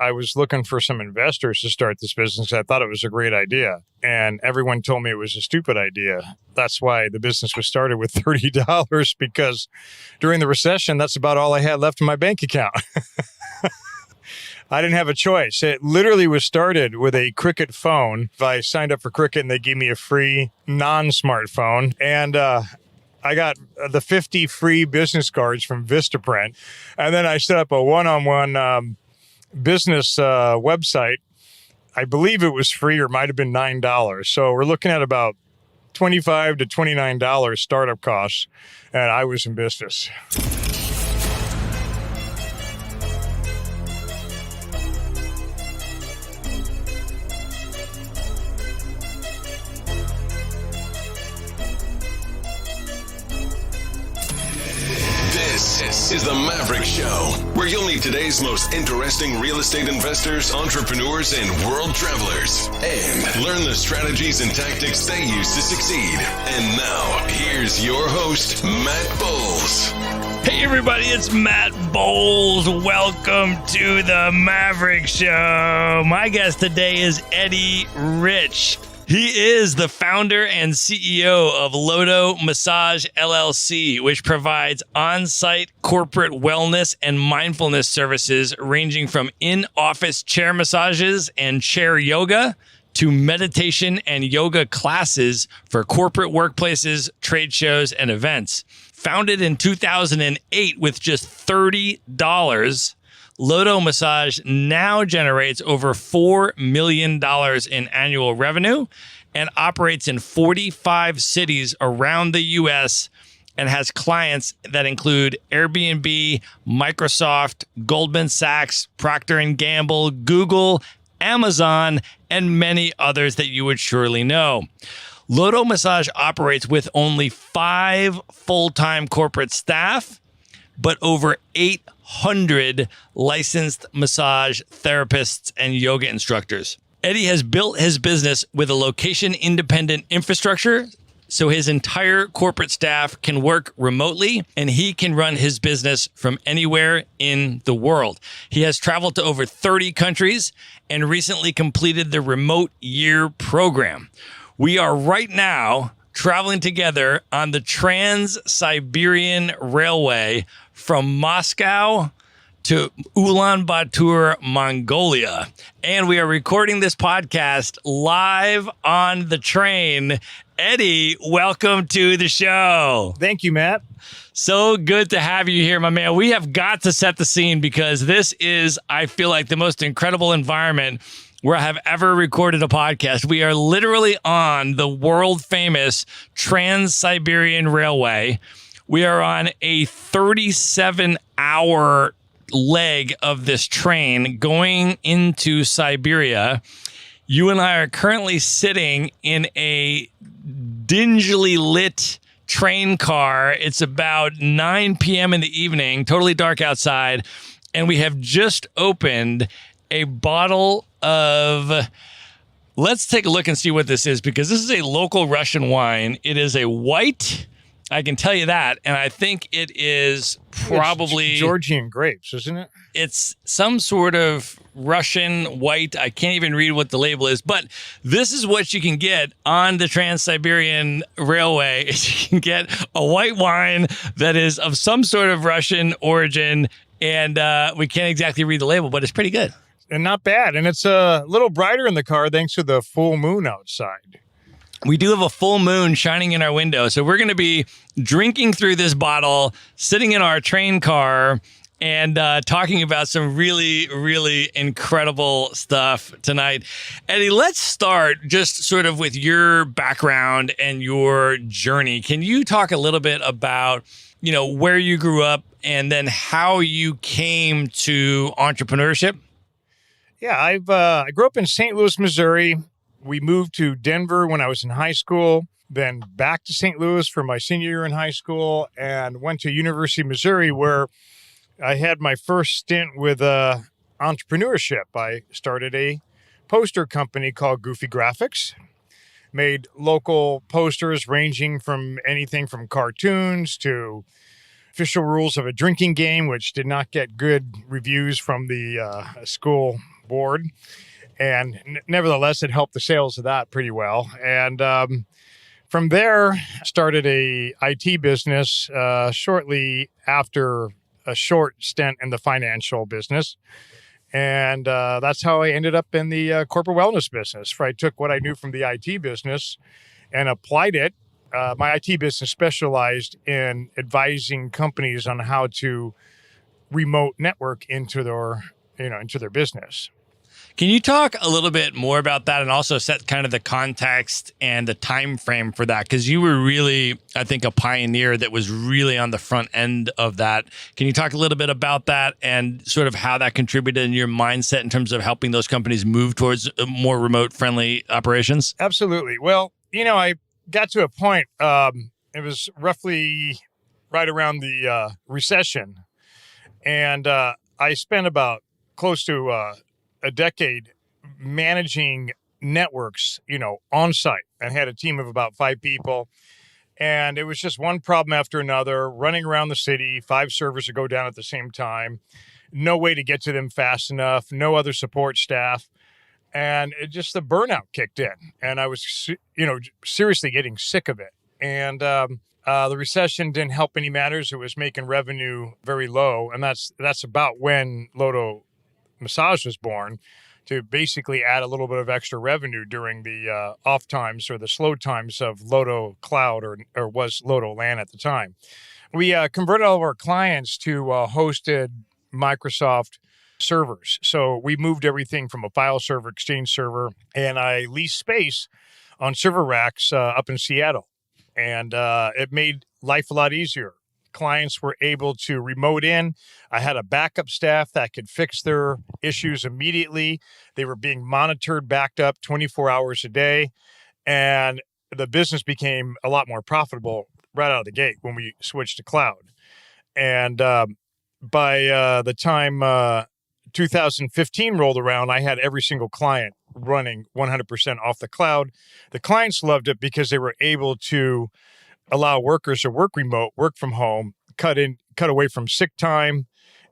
I was looking for some investors to start this business. I thought it was a great idea. And everyone told me it was a stupid idea. That's why the business was started with $30 because during the recession, that's about all I had left in my bank account. I didn't have a choice. It literally was started with a Cricket phone. I signed up for Cricket and they gave me a free non-smartphone. And I got the 50 free business cards from Vistaprint. And then I set up a one-on-one business website. I believe it was free or might have been $9. So we're looking at about $25 to $29 startup costs. And I was in business. This is the Maverick Show, where you'll meet today's most interesting real estate investors, entrepreneurs, and world travelers, and learn the strategies and tactics they use to succeed. And now, here's your host, Matt Bowles. Hey everybody, it's Matt Bowles. Welcome to the Maverick Show. My guest today is Eddie Rich. He is the founder and CEO of Lodo Massage LLC, which provides on-site corporate wellness and mindfulness services ranging from in-office chair massages and chair yoga to meditation and yoga classes for corporate workplaces, trade shows, and events. Founded in 2008 with just $30, Lodo Massage now generates over $4 million in annual revenue and operates in 45 cities around the U.S. and has clients that include Airbnb, Microsoft, Goldman Sachs, Procter & Gamble, Google, Amazon, and many others that you would surely know. Lodo Massage operates with only 5 full-time corporate staff, but over 800 licensed massage therapists and yoga instructors. Eddie has built his business with a location-independent infrastructure, so his entire corporate staff can work remotely, and he can run his business from anywhere in the world. He has traveled to over 30 countries and recently completed the Remote Year program. We are right now traveling together on the Trans-Siberian Railway from Moscow to Ulaanbaatar, Mongolia. And we are recording this podcast live on the train. Eddie, welcome to the show. Thank you, Matt. So good to have you here, my man. We have got to set the scene because this is, I feel like, the most incredible environment where I have ever recorded a podcast. We are literally on the world-famous Trans-Siberian Railway. We are on a 37-hour leg of this train going into Siberia. You and I are currently sitting in a dingily lit train car. It's about 9 p.m. in the evening, totally dark outside, and we have just opened a bottle of... Let's take a look and see what this is, because this is a local Russian wine. It is a white... I can tell you that, and I think it is probably... It's Georgian grapes, isn't it? It's some sort of Russian white. I can't even read what the label is, but this is what you can get on the Trans-Siberian Railway. You can get a white wine that is of some sort of Russian origin, and we can't exactly read the label, but it's pretty good. And not bad, and it's a little brighter in the car thanks to the full moon outside. We do have a full moon shining in our window, so we're going to be drinking through this bottle, sitting in our train car, and talking about some really, really incredible stuff tonight. Eddie, let's start just sort of with your background and your journey. Can you talk a little bit about, where you grew up and then how you came to entrepreneurship? Yeah, I grew up in St. Louis, Missouri. We moved to Denver when I was in high school, then back to St. Louis for my senior year in high school, and went to University of Missouri where I had my first stint with entrepreneurship. I started a poster company called Goofy Graphics, made local posters ranging from anything from cartoons to official rules of a drinking game, which did not get good reviews from the school board. And nevertheless, it helped the sales of that pretty well. And from there, started a IT business shortly after a short stint in the financial business. And that's how I ended up in the corporate wellness business, where I took what I knew from the IT business and applied it. My IT business specialized in advising companies on how to remote network into their business. Can you talk a little bit more about that and also set kind of the context and the time frame for that? Because you were really, I think, a pioneer that was really on the front end of that. Can you talk a little bit about that and sort of how that contributed in your mindset in terms of helping those companies move towards more remote-friendly operations? Absolutely. Well, I got to a point, it was roughly right around the recession, and I spent about close to a decade managing networks, on site, and had a team of about 5 people. And it was just one problem after another, running around the city, 5 servers would go down at the same time, no way to get to them fast enough, no other support staff. And the burnout kicked in, and I was, seriously getting sick of it. And the recession didn't help any matters. It was making revenue very low, and that's about when Lodo Massage was born, to basically add a little bit of extra revenue during the off times or the slow times of Lodo Cloud or was Lodo LAN at the time. We converted all of our clients to hosted Microsoft servers. So we moved everything from a file server, Exchange server, and I leased space on server racks up in Seattle. And it made life a lot easier. Clients were able to remote in. I had a backup staff that could fix their issues immediately. They were being monitored, backed up 24 hours a day. And the business became a lot more profitable right out of the gate when we switched to cloud. And by the time 2015 rolled around, I had every single client running 100% off the cloud. The clients loved it because they were able to allow workers to work remote, work from home, cut away from sick time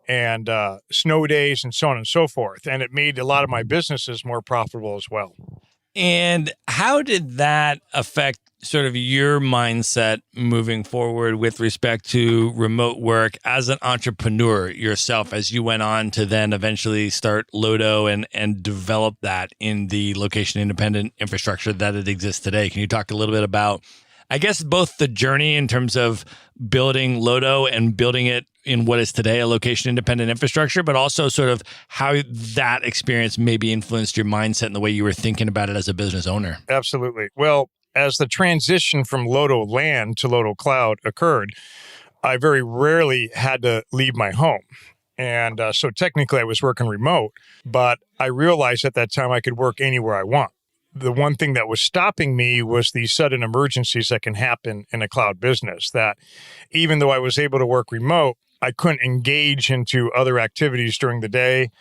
and snow days and so on and so forth. And it made a lot of my businesses more profitable as well. And how did that affect sort of your mindset moving forward with respect to remote work as an entrepreneur yourself, as you went on to then eventually start Lodo and develop that in the location independent infrastructure that it exists today? Can you talk a little bit about, I guess, both the journey in terms of building Lodo and building it in what is today a location-independent infrastructure, but also sort of how that experience maybe influenced your mindset and the way you were thinking about it as a business owner? Absolutely. Well, as the transition from Lodo LAN to Lodo Cloud occurred, I very rarely had to leave my home. And so technically I was working remote, but I realized at that time I could work anywhere I want. The one thing that was stopping me was the sudden emergencies that can happen in a cloud business, that even though I was able to work remote, I couldn't engage into other activities during the day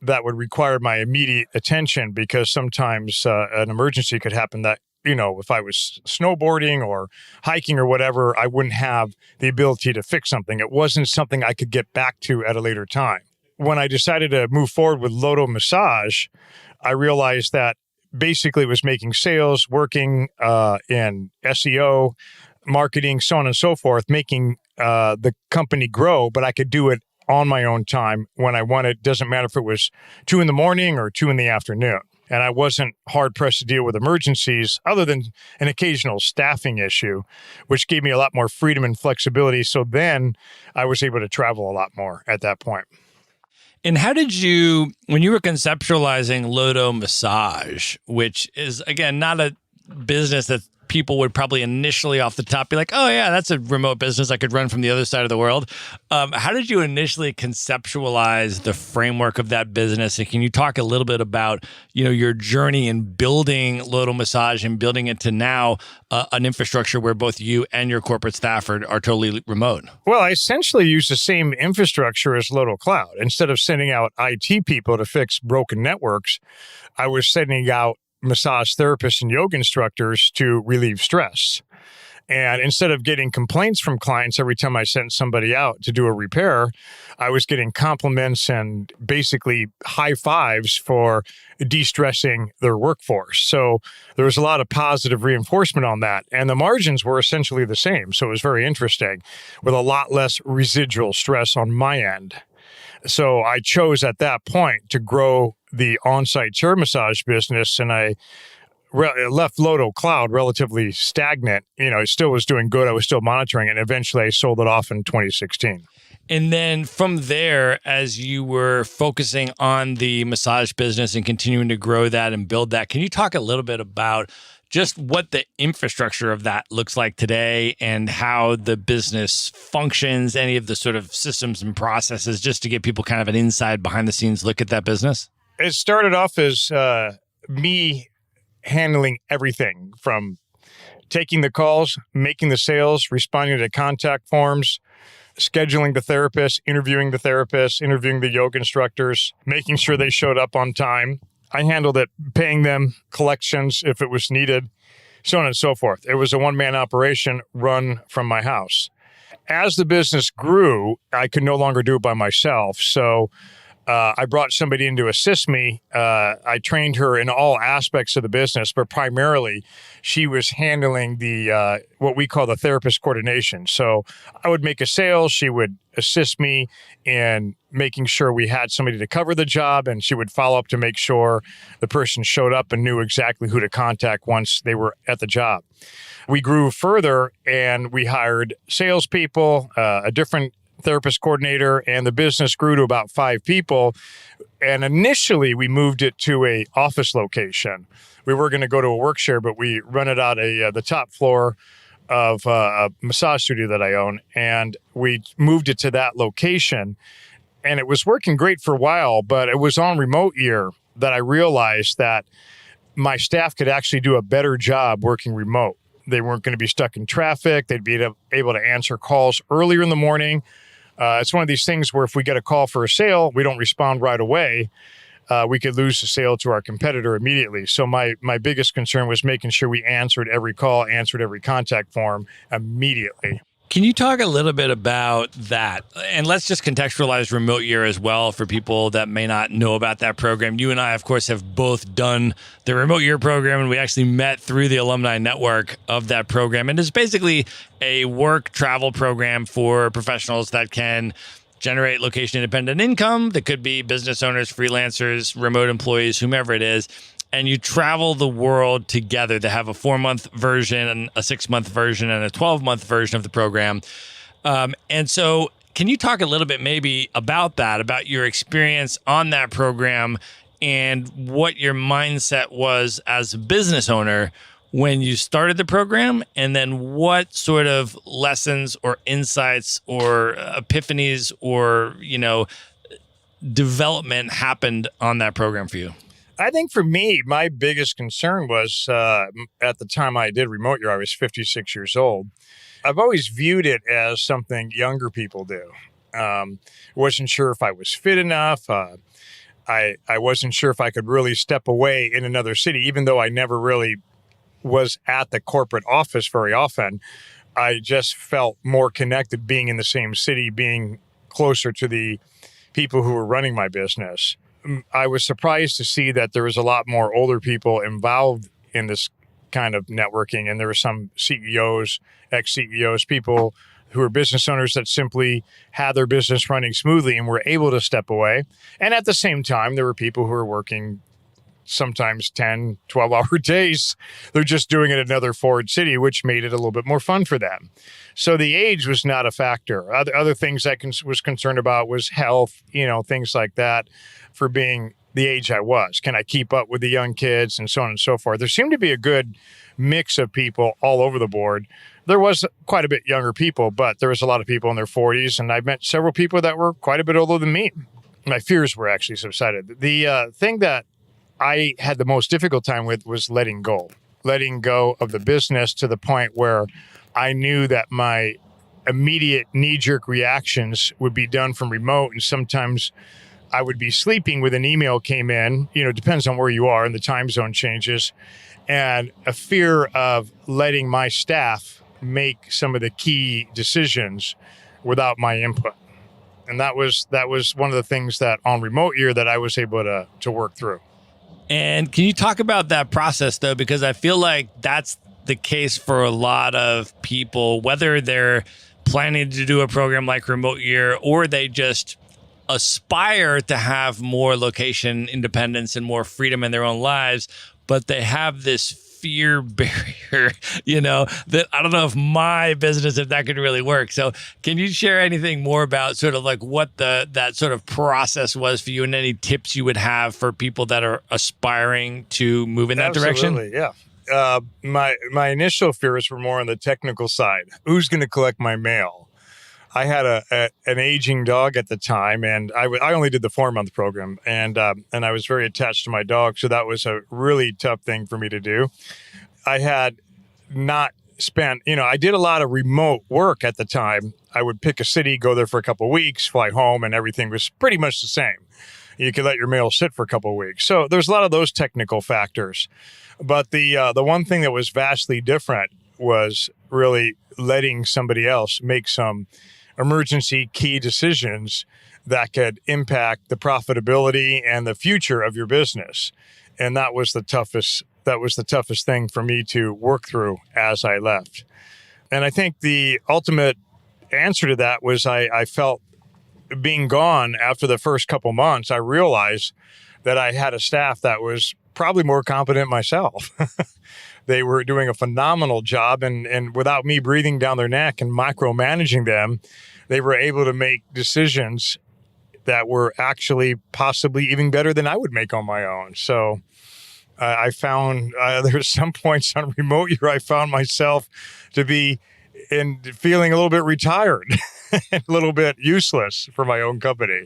that would require my immediate attention, because sometimes an emergency could happen that, if I was snowboarding or hiking or whatever, I wouldn't have the ability to fix something. It wasn't something I could get back to at a later time. When I decided to move forward with Lodo Massage, I realized that basically it was making sales, working in SEO, marketing, so on and so forth, making the company grow, but I could do it on my own time when I wanted. Doesn't matter if it was 2 a.m. or 2 p.m. And I wasn't hard pressed to deal with emergencies other than an occasional staffing issue, which gave me a lot more freedom and flexibility. So then I was able to travel a lot more at that point. And how did you, when you were conceptualizing Lodo Massage, which is, again, not a business that people would probably initially off the top be like, oh yeah, that's a remote business I could run from the other side of the world. How did you initially conceptualize the framework of that business? And can you talk a little bit about, your journey in building Lodo Massage and building it to now an infrastructure where both you and your corporate staff are totally remote? Well, I essentially use the same infrastructure as Lodo Cloud. Instead of sending out IT people to fix broken networks, I was sending out massage therapists and yoga instructors to relieve stress. And instead of getting complaints from clients every time I sent somebody out to do a repair, I was getting compliments and basically high fives for de-stressing their workforce. So there was a lot of positive reinforcement on that. And the margins were essentially the same. So it was very interesting with a lot less residual stress on my end. So I chose at that point to grow the on-site chair massage business, and I left Loto Cloud relatively stagnant. It still was doing good. I was still monitoring it. And eventually I sold it off in 2016. And then from there, as you were focusing on the massage business and continuing to grow that and build that, can you talk a little bit about just what the infrastructure of that looks like today and how the business functions, any of the sort of systems and processes, just to give people kind of an inside behind the scenes look at that business? It started off as me handling everything from taking the calls, making the sales, responding to contact forms, scheduling the therapist, interviewing the yoga instructors, making sure they showed up on time. I handled it, paying them, collections if it was needed, so on and so forth. It was a one-man operation run from my house. As the business grew, I could no longer do it by myself. So I brought somebody in to assist me. I trained her in all aspects of the business, but primarily she was handling the what we call the therapist coordination. So I would make a sale. She would assist me in making sure we had somebody to cover the job, and she would follow up to make sure the person showed up and knew exactly who to contact once they were at the job. We grew further, and we hired salespeople, a different therapist coordinator, and the business grew to about 5 people. And initially, we moved it to a office location. We were going to go to a work share, but we rented out the top floor of a massage studio that I own, and we moved it to that location. And it was working great for a while, but it was on remote year that I realized that my staff could actually do a better job working remote. They weren't going to be stuck in traffic. They'd be able to answer calls earlier in the morning. It's one of these things where if we get a call for a sale, we don't respond right away. We could lose the sale to our competitor immediately. So my biggest concern was making sure we answered every call, answered every contact form immediately. Can you talk a little bit about that? And let's just contextualize remote year as well for people that may not know about that program. You and I, of course, have both done the remote year program, and we actually met through the alumni network of that program. And it's basically a work travel program for professionals that can generate location independent income. That could be business owners, freelancers, remote employees, whomever it is. And you travel the world together. They have a 4-month version, a 6-month version, and a 12-month version of the program. And so can you talk a little bit maybe about that, about your experience on that program and what your mindset was as a business owner when you started the program, and then what sort of lessons or insights or epiphanies or, development happened on that program for you? I think for me, my biggest concern was at the time I did remote year, I was 56 years old. I've always viewed it as something younger people do. Wasn't sure if I was fit enough. I wasn't sure if I could really step away in another city, even though I never really was at the corporate office very often. I just felt more connected being in the same city, being closer to the people who were running my business. I was surprised to see that there was a lot more older people involved in this kind of networking. And there were some CEOs, ex-CEOs, people who were business owners that simply had their business running smoothly and were able to step away. And at the same time, there were people who were working sometimes 10, 12-hour days. They're just doing it in another foreign city, which made it a little bit more fun for them. So the age was not a factor. Other things I was concerned about was health, things like that, for being the age I was. Can I keep up with the young kids and so on and so forth? There seemed to be a good mix of people all over the board. There was quite a bit younger people, but there was a lot of people in their 40s, and I met several people that were quite a bit older than me. My fears were actually subsided. The thing that I had the most difficult time with was letting go of the business to the point where I knew that my immediate knee-jerk reactions would be done from remote, and sometimes I would be sleeping with an email came in, depends on where you are and the time zone changes, and a fear of letting my staff make some of the key decisions without my input. And that was one of the things that on remote year that I was able to work through. And can you talk about that process, though? Because I feel like that's the case for a lot of people, whether they're planning to do a program like Remote Year or they just aspire to have more location independence and more freedom in their own lives, but they have this fear barrier, that I don't know if my business, if that could really work. So can you share anything more about sort of like what that sort of process was for you and any tips you would have for people that are aspiring to move in that direction? Absolutely, yeah. My initial fears were more on the technical side. Who's going to collect my mail? I had an aging dog at the time, and I only did the 4-month program, and I was very attached to my dog, so that was a really tough thing for me to do. I had not spent, I did a lot of remote work at the time. I would pick a city, go there for a couple of weeks, fly home, and everything was pretty much the same. You could let your mail sit for a couple of weeks. So there's a lot of those technical factors. But the one thing that was vastly different was really letting somebody else make some emergency key decisions that could impact the profitability and the future of your business. And that was the toughest thing for me to work through as I left. And I think the ultimate answer to that was I felt being gone after the first couple months, I realized that I had a staff that was probably more competent myself. They were doing a phenomenal job, and without me breathing down their neck and micromanaging them, they were able to make decisions that were actually possibly even better than I would make on my own. So I found there's some points on remote year I found myself to be feeling a little bit retired, and a little bit useless for my own company,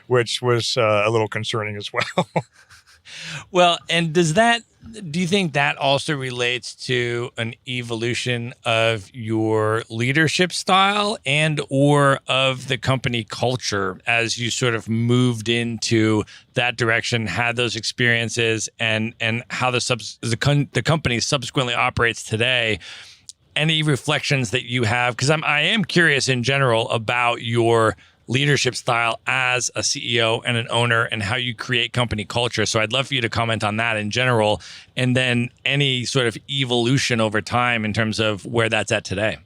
which was a little concerning as well. Well, and do you think that also relates to an evolution of your leadership style and or of the company culture as you sort of moved into that direction, had those experiences, and how the company subsequently operates today? Any reflections that you have? Because I am curious in general about your leadership style as a CEO and an owner and how you create company culture. So I'd love for you to comment on that in general, and then any sort of evolution over time in terms of where that's at today.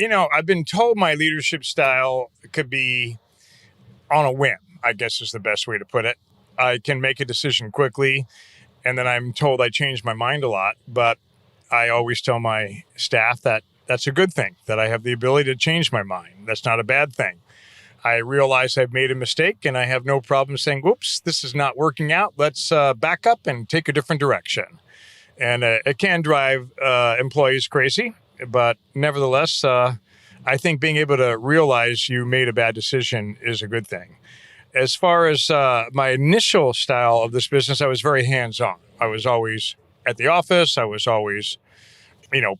I've been told my leadership style could be on a whim, I guess is the best way to put it. I can make a decision quickly, and then I'm told I change my mind a lot, but I always tell my staff that that's a good thing, that I have the ability to change my mind. That's not a bad thing. I realize I've made a mistake, and I have no problem saying, whoops, this is not working out. Let's back up and take a different direction. And it can drive employees crazy, but nevertheless, I think being able to realize you made a bad decision is a good thing. As far as my initial style of this business, I was very hands-on. I was always at the office. I was always,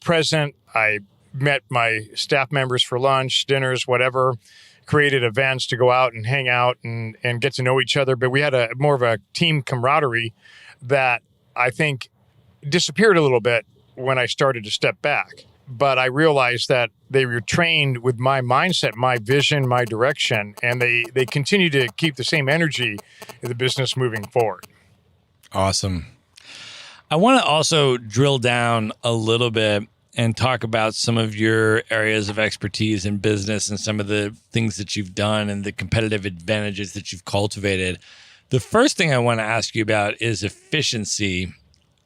present. I met my staff members for lunch, dinners, whatever, created events to go out and hang out and get to know each other. But we had more of a team camaraderie that I think disappeared a little bit when I started to step back. But I realized that they were trained with my mindset, my vision, my direction, and they continue to keep the same energy in the business moving forward. Awesome. I want to also drill down a little bit and talk about some of your areas of expertise in business and some of the things that you've done and the competitive advantages that you've cultivated. The first thing I want to ask you about is efficiency,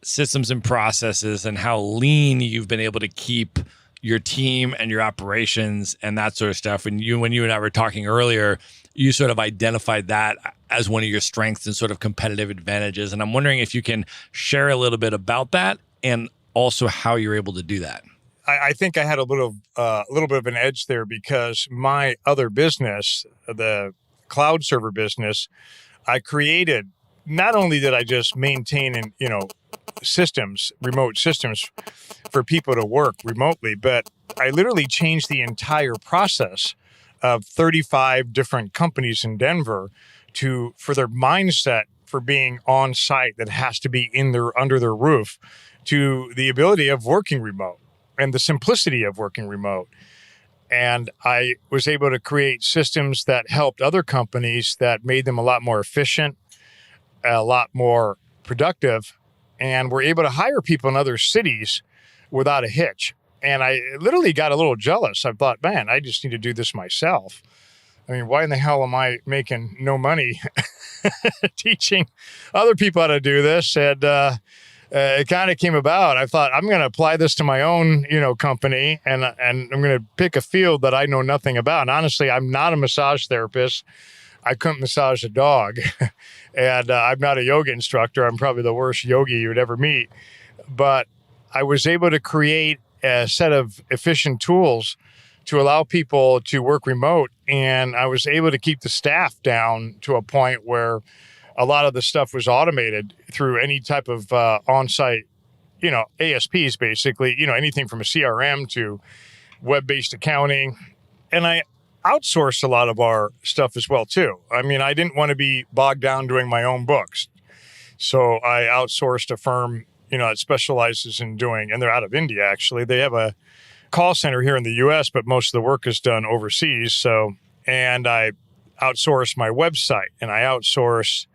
systems and processes, and how lean you've been able to keep your team and your operations and that sort of stuff. When you and I were talking earlier, you sort of identified that as one of your strengths and sort of competitive advantages. And I'm wondering if you can share a little bit about that and also how you're able to do that. I think I had a little bit of an edge there because my other business, the cloud server business, I created. Not only did I just maintain and systems, remote systems for people to work remotely, but I literally changed the entire process of 35 different companies in Denver for their mindset for being on site that has to be under their roof to the ability of working remote. and the simplicity of working remote. And I was able to create systems that helped other companies that made them a lot more efficient, a lot more productive, and were able to hire people in other cities without a hitch. And I literally got a little jealous. I thought, man, I just need to do this myself. I mean, why in the hell am I making no money teaching other people how to do this? And it kind of came about. I thought, I'm going to apply this to my own, company, and I'm going to pick a field that I know nothing about. And honestly, I'm not a massage therapist. I couldn't massage a dog. And I'm not a yoga instructor. I'm probably the worst yogi you would ever meet. But I was able to create a set of efficient tools to allow people to work remote. And I was able to keep the staff down to a point where a lot of the stuff was automated through any type of on-site, ASPs, basically, anything from a CRM to web-based accounting. And I outsourced a lot of our stuff as well, too. I mean, I didn't want to be bogged down doing my own books. So I outsourced a firm, that specializes in doing, and they're out of India, actually. They have a call center here in the U.S., but most of the work is done overseas. So, and I outsourced my website and I outsourced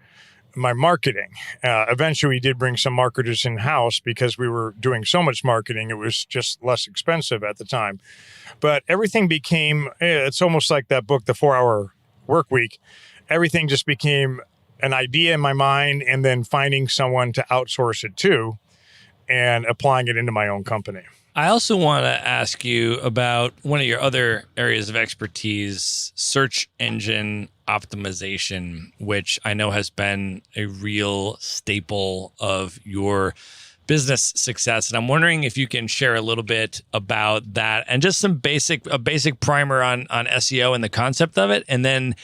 my marketing. Eventually, we did bring some marketers in-house because we were doing so much marketing. It was just less expensive at the time. But everything became, it's almost like that book, The 4-Hour Work Week. Everything just became an idea in my mind and then finding someone to outsource it to and applying it into my own company. I also want to ask you about one of your other areas of expertise, search engine optimization, which I know has been a real staple of your business success. And I'm wondering if you can share a little bit about that and just a basic primer on SEO and the concept of it. And then,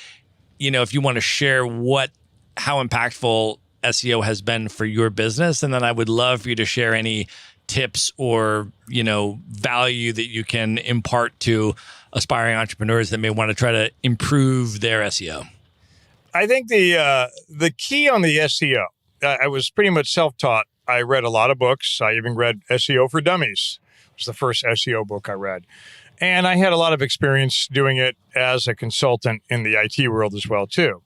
if you want to share how impactful SEO has been for your business. And then I would love for you to share any tips or, value that you can impart to aspiring entrepreneurs that may want to try to improve their SEO. I think the key on the SEO, I was pretty much self-taught. I read a lot of books. I even read SEO for Dummies. It was the first SEO book I read. And I had a lot of experience doing it as a consultant in the IT world as well, too.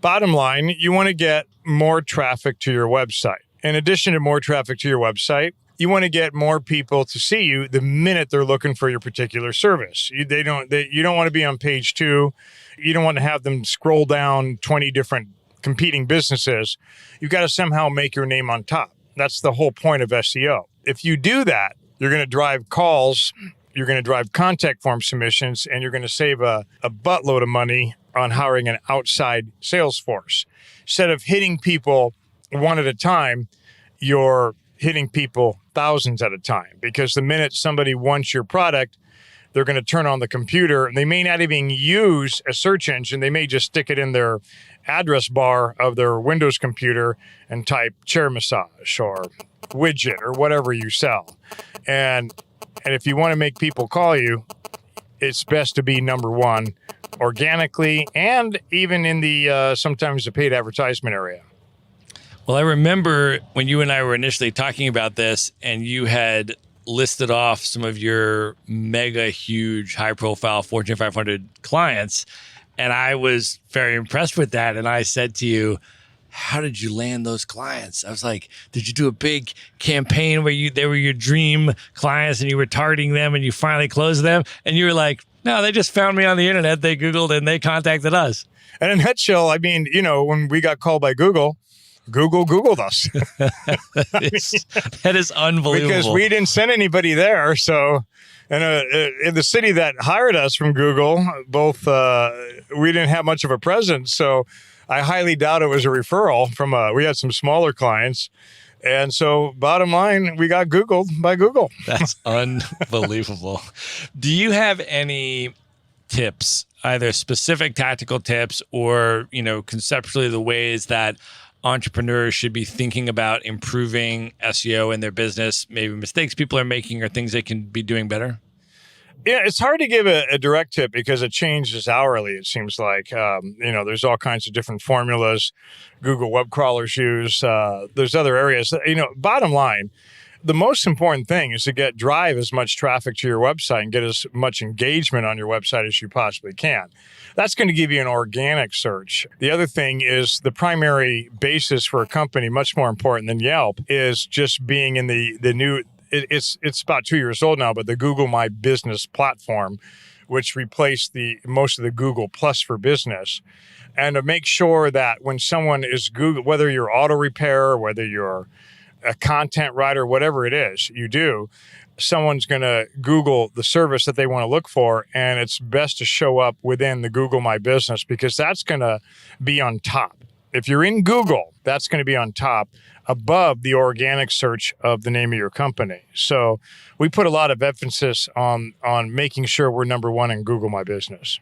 Bottom line, you want to get more traffic to your website. In addition to more traffic to your website, you want to get more people to see you the minute they're looking for your particular service. You don't want to be on page 2. You don't want to have them scroll down 20 different competing businesses. You've got to somehow make your name on top. That's the whole point of SEO. If you do that, you're going to drive calls, you're going to drive contact form submissions, and you're going to save a buttload of money on hiring an outside sales force. Instead of hitting people one at a time, you're hitting people thousands at a time, because the minute somebody wants your product, they're going to turn on the computer and they may not even use a search engine. They may just stick it in their address bar of their Windows computer and type chair massage or widget or whatever you sell. And if you want to make people call you, it's best to be number one organically and even in the sometimes the paid advertisement area. Well, I remember when you and I were initially talking about this and you had listed off some of your mega huge high profile Fortune 500 clients. And I was very impressed with that. And I said to you, how did you land those clients? I was like, did you do a big campaign where they were your dream clients and you were targeting them and you finally closed them? And you were like, no, they just found me on the internet. They Googled and they contacted us. And in a nutshell, I mean, when we got called by Googled us. That is unbelievable. Because we didn't send anybody there. So, and in the city that hired us from Google, we didn't have much of a presence. So I highly doubt it was a referral from we had some smaller clients. And so bottom line, we got Googled by Google. That's unbelievable. Do you have any tips, either specific tactical tips or, conceptually the ways that entrepreneurs should be thinking about improving SEO in their business, maybe mistakes people are making or things they can be doing better? Yeah, it's hard to give a direct tip because it changes hourly, it seems like. There's all kinds of different formulas Google web crawlers use. There's other areas. Bottom line, the most important thing is to drive as much traffic to your website and get as much engagement on your website as you possibly can. That's going to give you an organic search. The other thing is the primary basis for a company, much more important than Yelp, is just being in the new, it's about 2 years old now, but the Google My Business platform, which replaced most of the Google Plus for Business. And to make sure that when someone is Google, whether you're auto repair, whether you're a content writer, whatever it is you do, someone's going to Google the service that they want to look for. And it's best to show up within the Google My Business because that's going to be on top. If you're in Google, that's going to be on top above the organic search of the name of your company. So we put a lot of emphasis on making sure we're number one in Google My Business.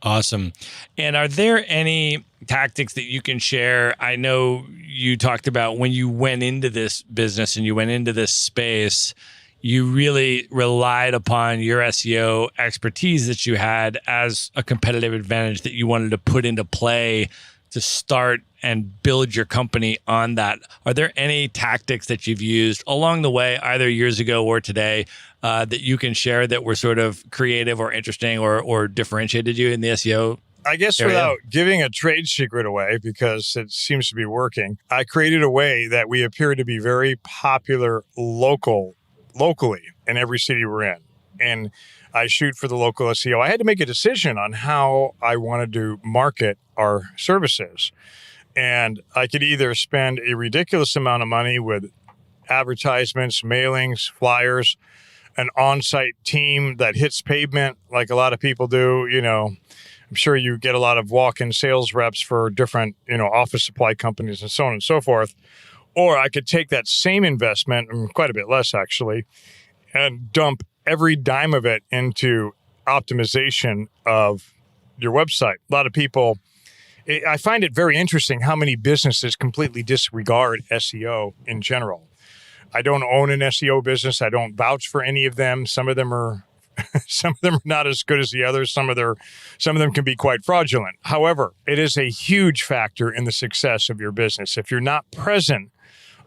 Awesome. And are there any tactics that you can share? I know you talked about when you went into this business and you went into this space, you really relied upon your SEO expertise that you had as a competitive advantage that you wanted to put into play to start and build your company on that. Are there any tactics that you've used along the way, either years ago or today, that you can share that were sort of creative or interesting or differentiated you in the SEO? I guess area? Without giving a trade secret away, because it seems to be working, I created a way that we appear to be very popular locally in every city we're in. And I shoot for the local SEO. I had to make a decision on how I wanted to market our services. And I could either spend a ridiculous amount of money with advertisements, mailings, flyers, an on-site team that hits pavement like a lot of people do. You know, I'm sure you get a lot of walk-in sales reps for different, office supply companies and so on and so forth. Or I could take that same investment, and quite a bit less actually, and dump every dime of it into optimization of your website. A lot of people, I find it very interesting how many businesses completely disregard SEO in general. I don't own an SEO business. I don't vouch for any of them. Some of them are not as good as the others. Some of them can be quite fraudulent. However, it is a huge factor in the success of your business. If you're not present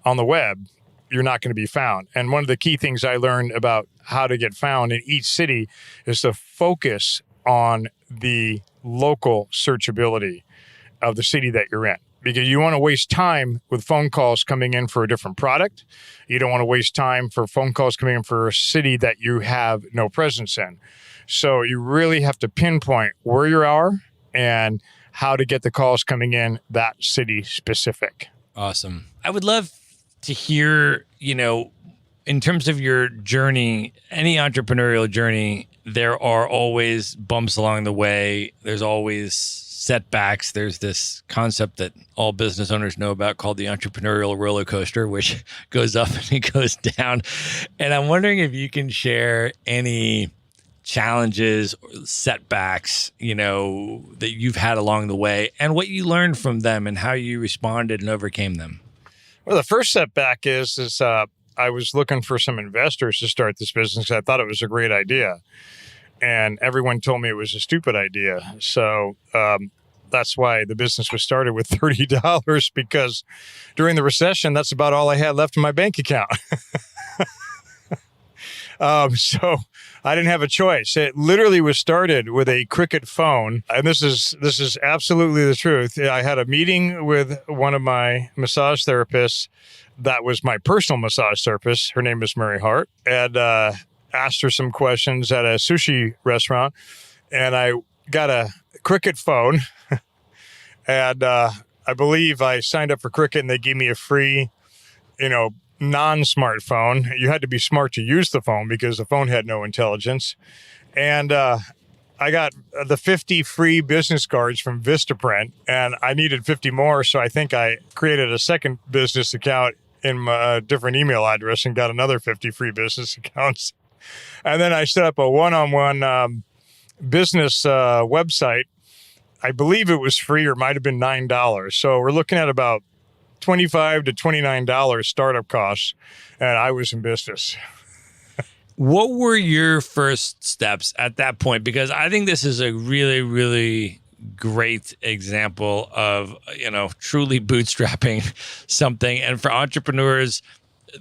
on the web, you're not going to be found. And one of the key things I learned about how to get found in each city is to focus on the local searchability of the city that you're in. Because you want to waste time with phone calls coming in for a different product. You don't want to waste time for phone calls coming in for a city that you have no presence in. So you really have to pinpoint where you are and how to get the calls coming in that city specific. Awesome. I would love to hear, in terms of your journey, any entrepreneurial journey, there are always bumps along the way. There's always setbacks. There's this concept that all business owners know about called the entrepreneurial roller coaster, which goes up and it goes down. And I'm wondering if you can share any challenges, setbacks, that you've had along the way and what you learned from them and how you responded and overcame them. Well, the first setback is I was looking for some investors to start this business. I thought it was a great idea. And everyone told me it was a stupid idea. So that's why the business was started with $30 because during the recession, that's about all I had left in my bank account. So I didn't have a choice. It literally was started with a cricket phone. And this is absolutely the truth. I had a meeting with one of my massage therapists. That was my personal massage therapist. Her name is Mary Hart. And asked her some questions at a sushi restaurant, and I got a Cricket phone, and I believe I signed up for Cricket, and they gave me a free, non-smartphone. You had to be smart to use the phone because the phone had no intelligence, and I got the 50 free business cards from Vistaprint, and I needed 50 more, so I think I created a second business account in my different email address and got another 50 free business accounts. And then I set up a one-on-one business website. I believe it was free or might have been $9. So we're looking at about $25 to $29 startup costs, and I was in business. What were your first steps at that point? Because I think this is a really, really great example of, truly bootstrapping something. And for entrepreneurs,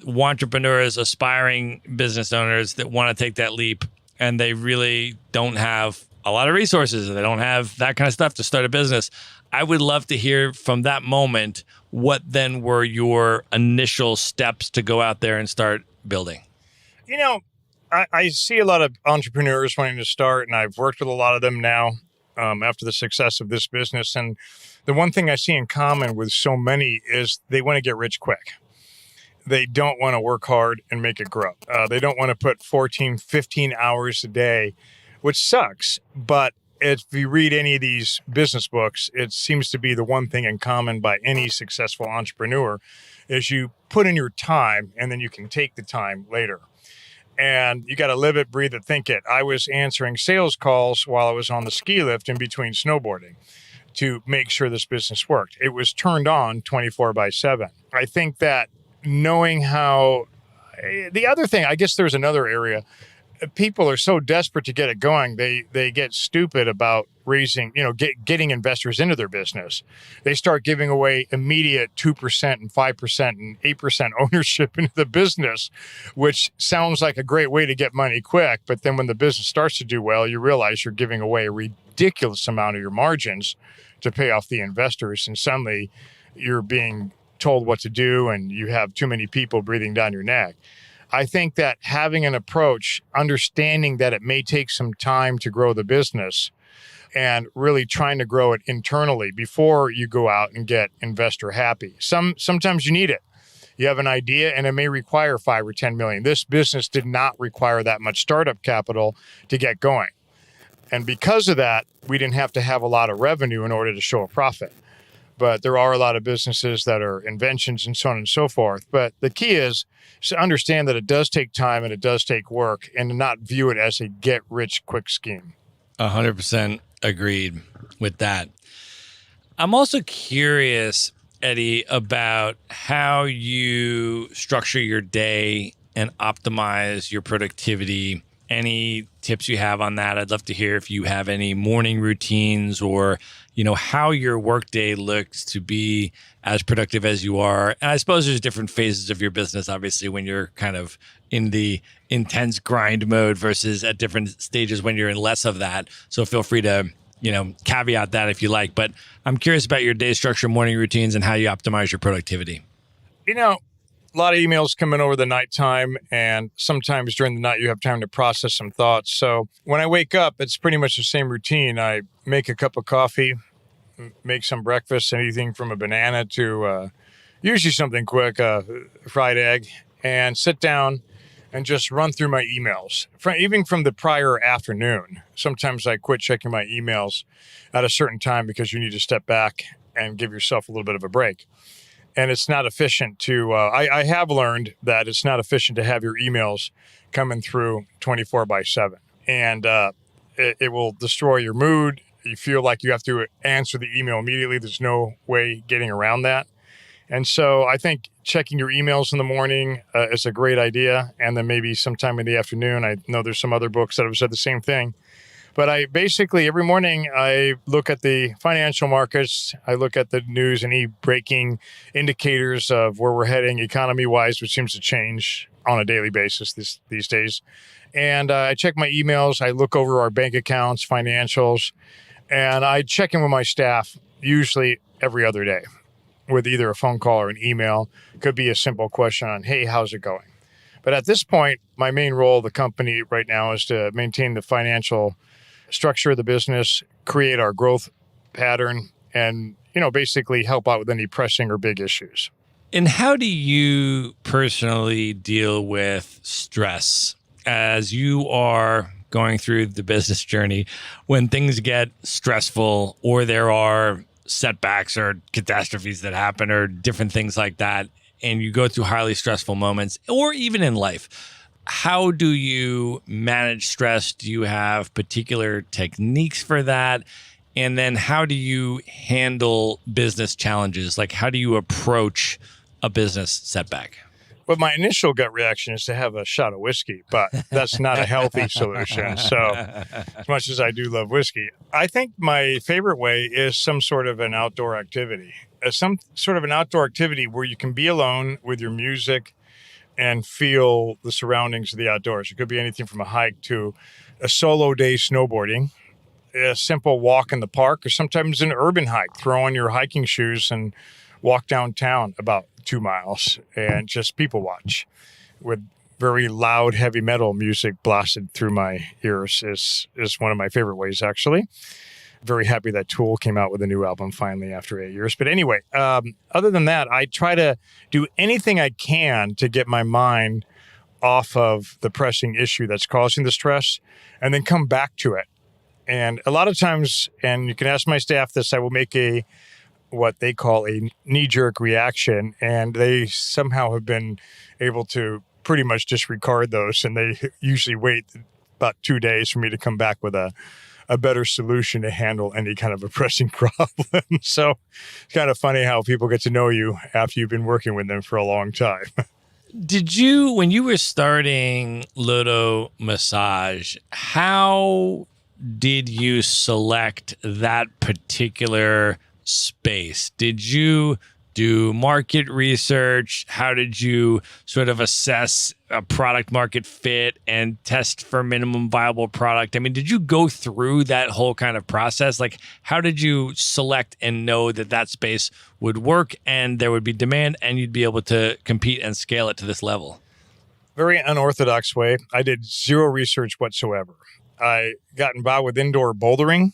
entrepreneurs, aspiring business owners that want to take that leap and they really don't have a lot of resources. They don't have that kind of stuff to start a business. I would love to hear from that moment, what then were your initial steps to go out there and start building? I see a lot of entrepreneurs wanting to start, and I've worked with a lot of them now after the success of this business. And the one thing I see in common with so many is they want to get rich quick. They don't want to work hard and make it grow. They don't want to put 14, 15 hours a day, which sucks. But if you read any of these business books, it seems to be the one thing in common by any successful entrepreneur is you put in your time and then you can take the time later. And you got to live it, breathe it, think it. I was answering sales calls while I was on the ski lift in between snowboarding to make sure this business worked. It was turned on 24/7. I think that knowing how, the other thing, I guess there's another area. People are so desperate to get it going, they get stupid about raising, getting investors into their business. They start giving away immediate 2% and 5% and 8% ownership into the business, which sounds like a great way to get money quick. But then when the business starts to do well, you realize you're giving away a ridiculous amount of your margins to pay off the investors. And suddenly you're being told what to do and you have too many people breathing down your neck. I think that having an approach, understanding that it may take some time to grow the business and really trying to grow it internally before you go out and get investor happy. Sometimes you need it. You have an idea and it may require 5 or 10 million. This business did not require that much startup capital to get going. And because of that, we didn't have to have a lot of revenue in order to show a profit. But there are a lot of businesses that are inventions and so on and so forth. But the key is to understand that it does take time and it does take work and to not view it as a get-rich-quick scheme. 100% agreed with that. I'm also curious, Eddie, about how you structure your day and optimize your productivity. Any tips you have on that? I'd love to hear if you have any morning routines or, how your workday looks to be as productive as you are. And I suppose there's different phases of your business, obviously, when you're kind of in the intense grind mode versus at different stages when you're in less of that. So feel free to, caveat that if you like. But I'm curious about your day structure, morning routines, and how you optimize your productivity. A lot of emails come in over the nighttime, and sometimes during the night you have time to process some thoughts. So when I wake up, it's pretty much the same routine. I make a cup of coffee, make some breakfast, anything from a banana to usually something quick, fried egg, and sit down and just run through my emails, even from the prior afternoon. Sometimes I quit checking my emails at a certain time because you need to step back and give yourself a little bit of a break. And it's not efficient to, I have learned that it's not efficient to have your emails coming through 24/7. And it will destroy your mood. You feel like you have to answer the email immediately. There's no way getting around that. And so I think checking your emails in the morning is a great idea. And then maybe sometime in the afternoon. I know there's some other books that have said the same thing. But I basically, every morning, I look at the financial markets. I look at the news, any breaking indicators of where we're heading economy-wise, which seems to change on a daily basis these days. And I check my emails. I look over our bank accounts, financials, and I check in with my staff usually every other day with either a phone call or an email. Could be a simple question on, hey, how's it going? But at this point, my main role of the company right now is to maintain the financial structure of the business, create our growth pattern, and, basically help out with any pressing or big issues. And how do you personally deal with stress as you are going through the business journey when things get stressful or there are setbacks or catastrophes that happen or different things like that, and you go through highly stressful moments or even in life? How do you manage stress? Do you have particular techniques for that? And then how do you handle business challenges? Like, how do you approach a business setback? Well, my initial gut reaction is to have a shot of whiskey, but that's not a healthy solution. So as much as I do love whiskey, I think my favorite way is some sort of an outdoor activity, some sort of an outdoor activity where you can be alone with your music, and feel the surroundings of the outdoors. It could be anything from a hike to a solo day snowboarding, a simple walk in the park, or sometimes an urban hike. Throw on your hiking shoes and walk downtown about 2 miles and just people watch with very loud heavy metal music blasted through my ears is one of my favorite ways, actually. Very happy that Tool came out with a new album finally after 8 years. But anyway, other than that, I try to do anything I can to get my mind off of the pressing issue that's causing the stress and then come back to it. And a lot of times, and you can ask my staff this, I will make what they call a knee-jerk reaction, and they somehow have been able to pretty much disregard those, and they usually wait about 2 days for me to come back with a better solution to handle any kind of a pressing problem. So it's kind of funny how people get to know you after you've been working with them for a long time. Did you, when you were starting Loto Massage, how did you select that particular space? Did you do market research? How did you sort of assess a product market fit and test for minimum viable product? I mean, did you go through that whole kind of process? Like, how did you select and know that that space would work and there would be demand and you'd be able to compete and scale it to this level? Very unorthodox way. I did zero research whatsoever. I got involved with indoor bouldering,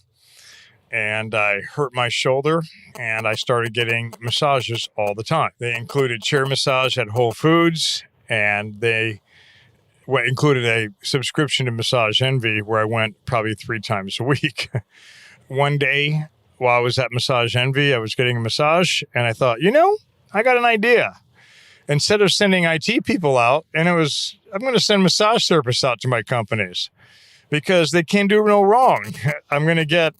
and I hurt my shoulder, and I started getting massages all the time. They included chair massage at Whole Foods, and they included a subscription to Massage Envy where I went probably 3 times a week. One day while I was at Massage Envy, I was getting a massage, and I thought, I got an idea. Instead of sending IT people out, I'm going to send massage therapists out to my companies, because they can do no wrong. I'm going to get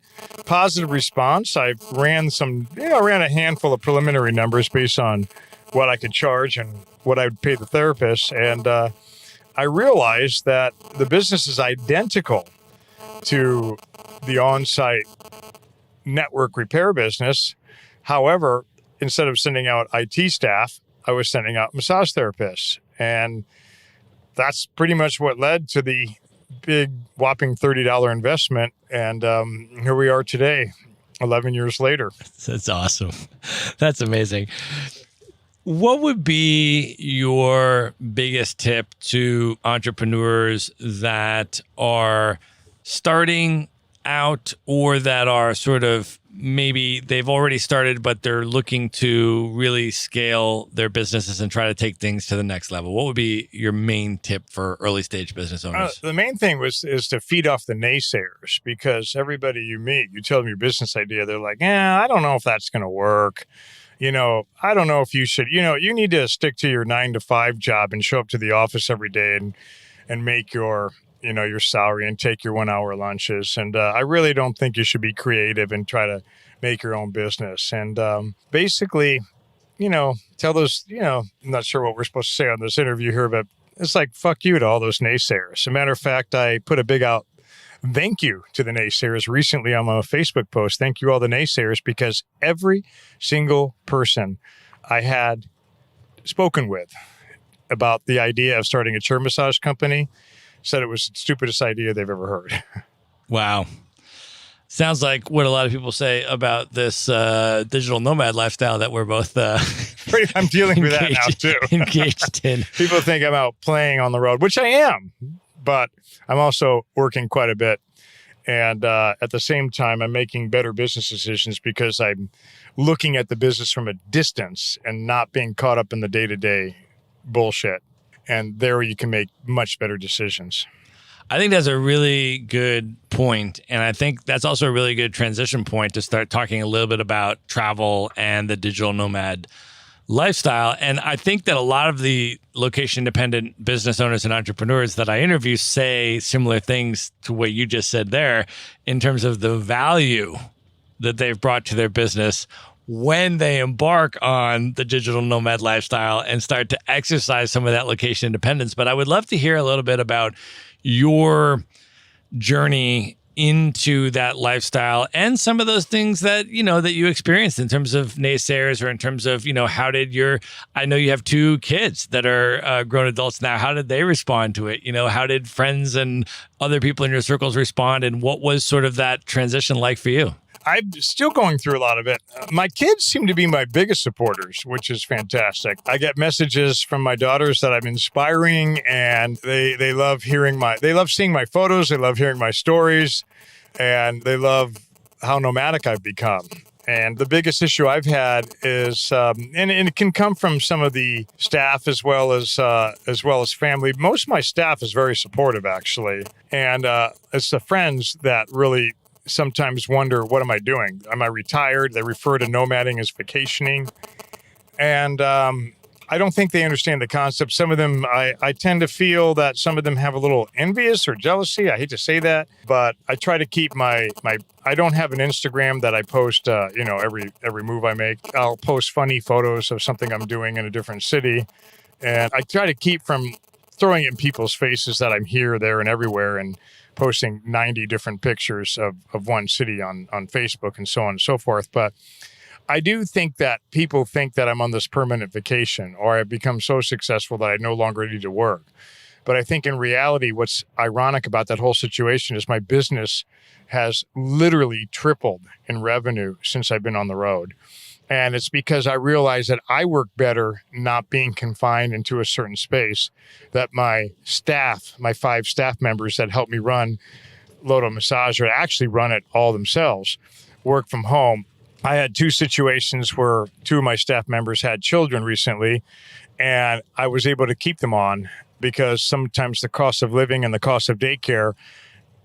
positive response. I ran a handful of preliminary numbers based on what I could charge and what I would pay the therapist. And I realized that the business is identical to the on-site network repair business. However, instead of sending out IT staff, I was sending out massage therapists. And that's pretty much what led to the big whopping $30 investment. And here we are today, 11 years later. That's awesome. That's amazing. What would be your biggest tip to entrepreneurs that are starting out or that are sort of maybe they've already started, but they're looking to really scale their businesses and try to take things to the next level? What would be your main tip for early stage business owners? The main thing is to feed off the naysayers, because everybody you meet, you tell them your business idea, they're like, I don't know if that's going to work. I don't know if you should, you need to stick to your 9-to-5 job and show up to the office every day and make your salary and take your 1-hour lunches. And I really don't think you should be creative and try to make your own business. And basically, tell those, I'm not sure what we're supposed to say on this interview here, but it's like, fuck you to all those naysayers. As a matter of fact, I put a big out thank you to the naysayers recently on my Facebook post. Thank you all the naysayers, because every single person I had spoken with about the idea of starting a chair massage company said it was the stupidest idea they've ever heard. Wow. Sounds like what a lot of people say about this digital nomad lifestyle that we're both I'm dealing with that now too. Engaged in. People think I'm out playing on the road, which I am, but I'm also working quite a bit. And at the same time, I'm making better business decisions because I'm looking at the business from a distance and not being caught up in the day-to-day bullshit. And there you can make much better decisions. I think that's a really good point. And I think that's also a really good transition point to start talking a little bit about travel and the digital nomad lifestyle. And I think that a lot of the location-dependent business owners and entrepreneurs that I interview say similar things to what you just said there in terms of the value that they've brought to their business when they embark on the digital nomad lifestyle and start to exercise some of that location independence. But I would love to hear a little bit about your journey into that lifestyle and some of those things that, that you experienced in terms of naysayers or in terms of, I know you have two kids that are grown adults now. How did they respond to it? How did friends and other people in your circles respond? And what was sort of that transition like for you? I'm still going through a lot of it. My kids seem to be my biggest supporters, which is fantastic. I get messages from my daughters that I'm inspiring, and they love seeing my photos. They love hearing my stories, and they love how nomadic I've become. And the biggest issue I've had is, and it can come from some of the staff as well as family. Most of my staff is very supportive, actually, and it's the friends that really sometimes wonder, what am I doing? Am I retired? They refer to nomading as vacationing. And I don't think they understand the concept. Some of them, I tend to feel that some of them have a little envious or jealousy. I hate to say that, but I try to keep I don't have an Instagram that I post, every move I make. I'll post funny photos of something I'm doing in a different city. And I try to keep from throwing it in people's faces that I'm here, there, and everywhere, and posting 90 different pictures of one city on Facebook and so on and so forth. But I do think that people think that I'm on this permanent vacation, or I've become so successful that I no longer need to work. But I think in reality, what's ironic about that whole situation is my business has literally tripled in revenue since I've been on the road. And it's because I realize that I work better not being confined into a certain space, that my staff, my 5 staff members that help me run Loto Massage, or actually run it all themselves, work from home. I had 2 situations where 2 of my staff members had children recently, and I was able to keep them on because sometimes the cost of living and the cost of daycare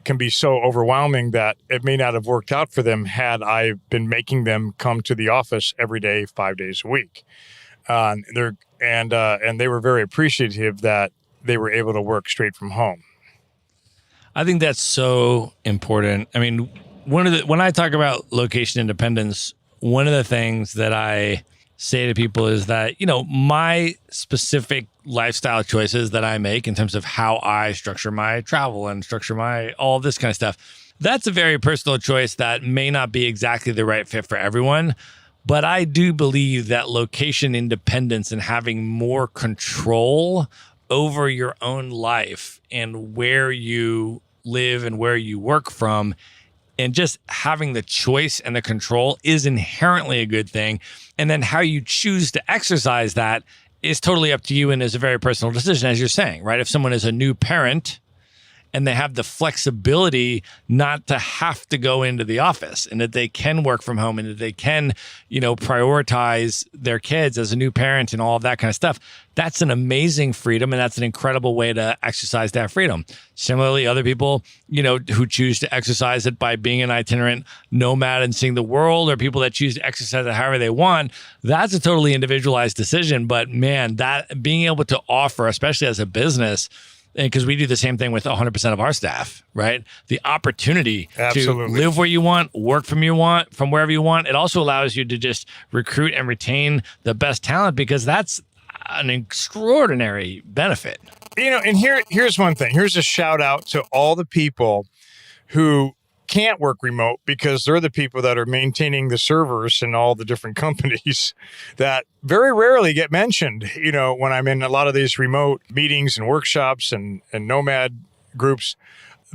can be so overwhelming that it may not have worked out for them had I been making them come to the office every day, 5 days a week. And they were very appreciative that they were able to work straight from home. I think that's so important. I mean, when I talk about location independence, one of the things that I say to people is that, my specific lifestyle choices that I make in terms of how I structure my travel and structure all this kind of stuff, that's a very personal choice that may not be exactly the right fit for everyone. But I do believe that location independence and having more control over your own life and where you live and where you work from, and just having the choice and the control is inherently a good thing. And then how you choose to exercise that is totally up to you and is a very personal decision, as you're saying, right? If someone is a new parent and they have the flexibility not to have to go into the office, and that they can work from home, and that they can, prioritize their kids as a new parent and all of that kind of stuff, that's an amazing freedom, and that's an incredible way to exercise that freedom. Similarly, other people, who choose to exercise it by being an itinerant nomad and seeing the world, or people that choose to exercise it however they want, that's a totally individualized decision. But man, that being able to offer, especially as a business, and because we do the same thing with 100% of our staff, right? The opportunity Absolutely. to live where you want, work from wherever you want. It also allows you to just recruit and retain the best talent, because that's an extraordinary benefit. And here's one thing. Here's a shout out to all the people who can't work remote, because they're the people that are maintaining the servers in all the different companies that very rarely get mentioned. When I'm in a lot of these remote meetings and workshops and nomad groups,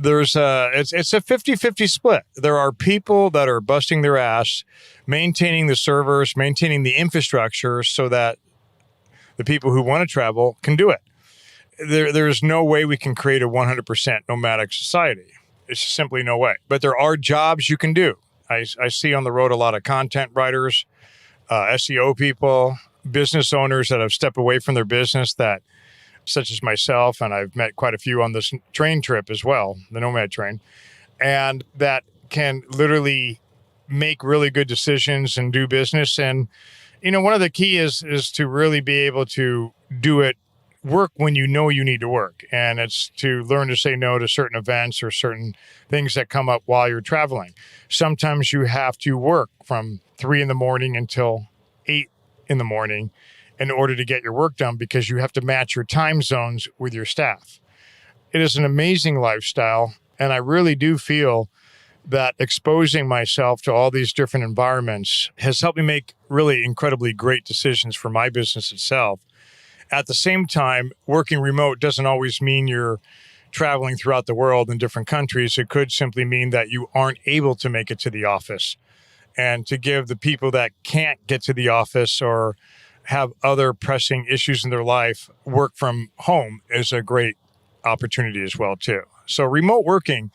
it's a 50-50 split. There are people that are busting their ass, maintaining the servers, maintaining the infrastructure so that the people who want to travel can do it. There's no way we can create a 100% nomadic society. It's simply no way. But there are jobs you can do. I see on the road a lot of content writers, SEO people, business owners that have stepped away from their business, that, such as myself, and I've met quite a few on this train trip as well, the Nomad train, and that can literally make really good decisions and do business. And, one of the key is to really be able to work when you know you need to work. And it's to learn to say no to certain events or certain things that come up while you're traveling. Sometimes you have to work from 3 a.m. until 8 a.m. in order to get your work done, because you have to match your time zones with your staff. It is an amazing lifestyle. And I really do feel that exposing myself to all these different environments has helped me make really incredibly great decisions for my business itself. At the same time, working remote doesn't always mean you're traveling throughout the world in different countries. It could simply mean that you aren't able to make it to the office. And to give the people that can't get to the office or have other pressing issues in their life work from home is a great opportunity as well, too. So remote working,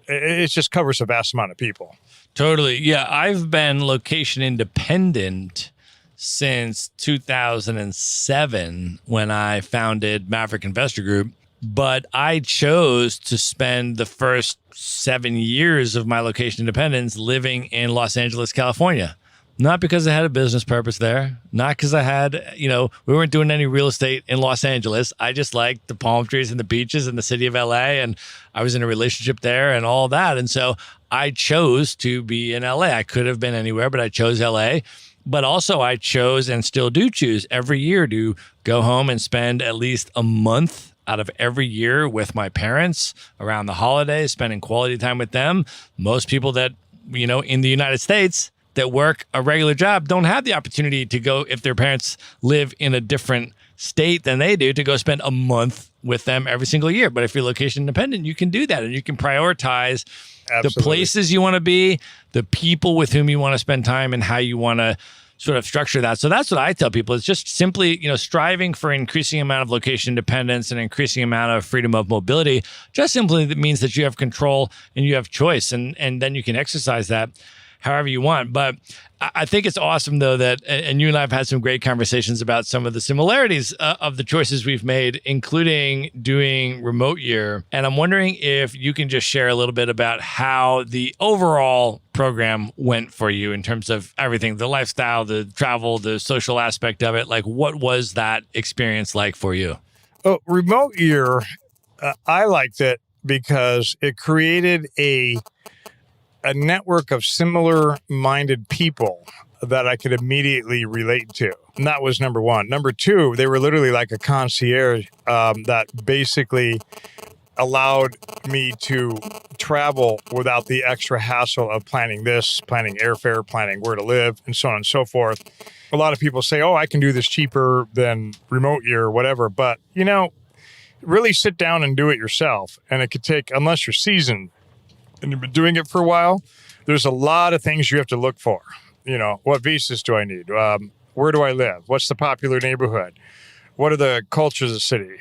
it just covers a vast amount of people. Totally. Yeah, I've been location independent since 2007 when I founded Maverick Investor Group. But I chose to spend the first 7 years of my location independence living in Los Angeles, California. Not because I had a business purpose there, not because I had, we weren't doing any real estate in Los Angeles. I just liked the palm trees and the beaches in the city of LA, and I was in a relationship there and all that. And so I chose to be in LA. I could have been anywhere, but I chose LA. But also I chose and still do choose every year to go home and spend at least a month out of every year with my parents around the holidays, spending quality time with them. Most people that, in the United States that work a regular job don't have the opportunity to go, if their parents live in a different state than they do, to go spend a month with them every single year. But if you're location independent, you can do that, and you can prioritize the places you want to be, the people with whom you want to spend time, and how you want to sort of structure that. So that's what I tell people. It's just simply, striving for increasing amount of location independence and increasing amount of freedom of mobility. Just simply means that you have control and you have choice, and then you can exercise that however you want. But I think it's awesome, though, that, and you and I have had some great conversations about some of the similarities of the choices we've made, including doing remote year. And I'm wondering if you can just share a little bit about how the overall program went for you in terms of everything, the lifestyle, the travel, the social aspect of it. Like, what was that experience like for you? Oh, remote year, I liked it because it created a network of similar-minded people that I could immediately relate to. And that was number one. Number two, they were literally like a concierge that basically allowed me to travel without the extra hassle of planning this, planning airfare, planning where to live, and so on and so forth. A lot of people say, I can do this cheaper than remote year or whatever. But, really sit down and do it yourself. And it could take, unless you're seasoned, and you've been doing it for a while, there's a lot of things you have to look for. What visas do I need? Where do I live? What's the popular neighborhood? What are the cultures of the city?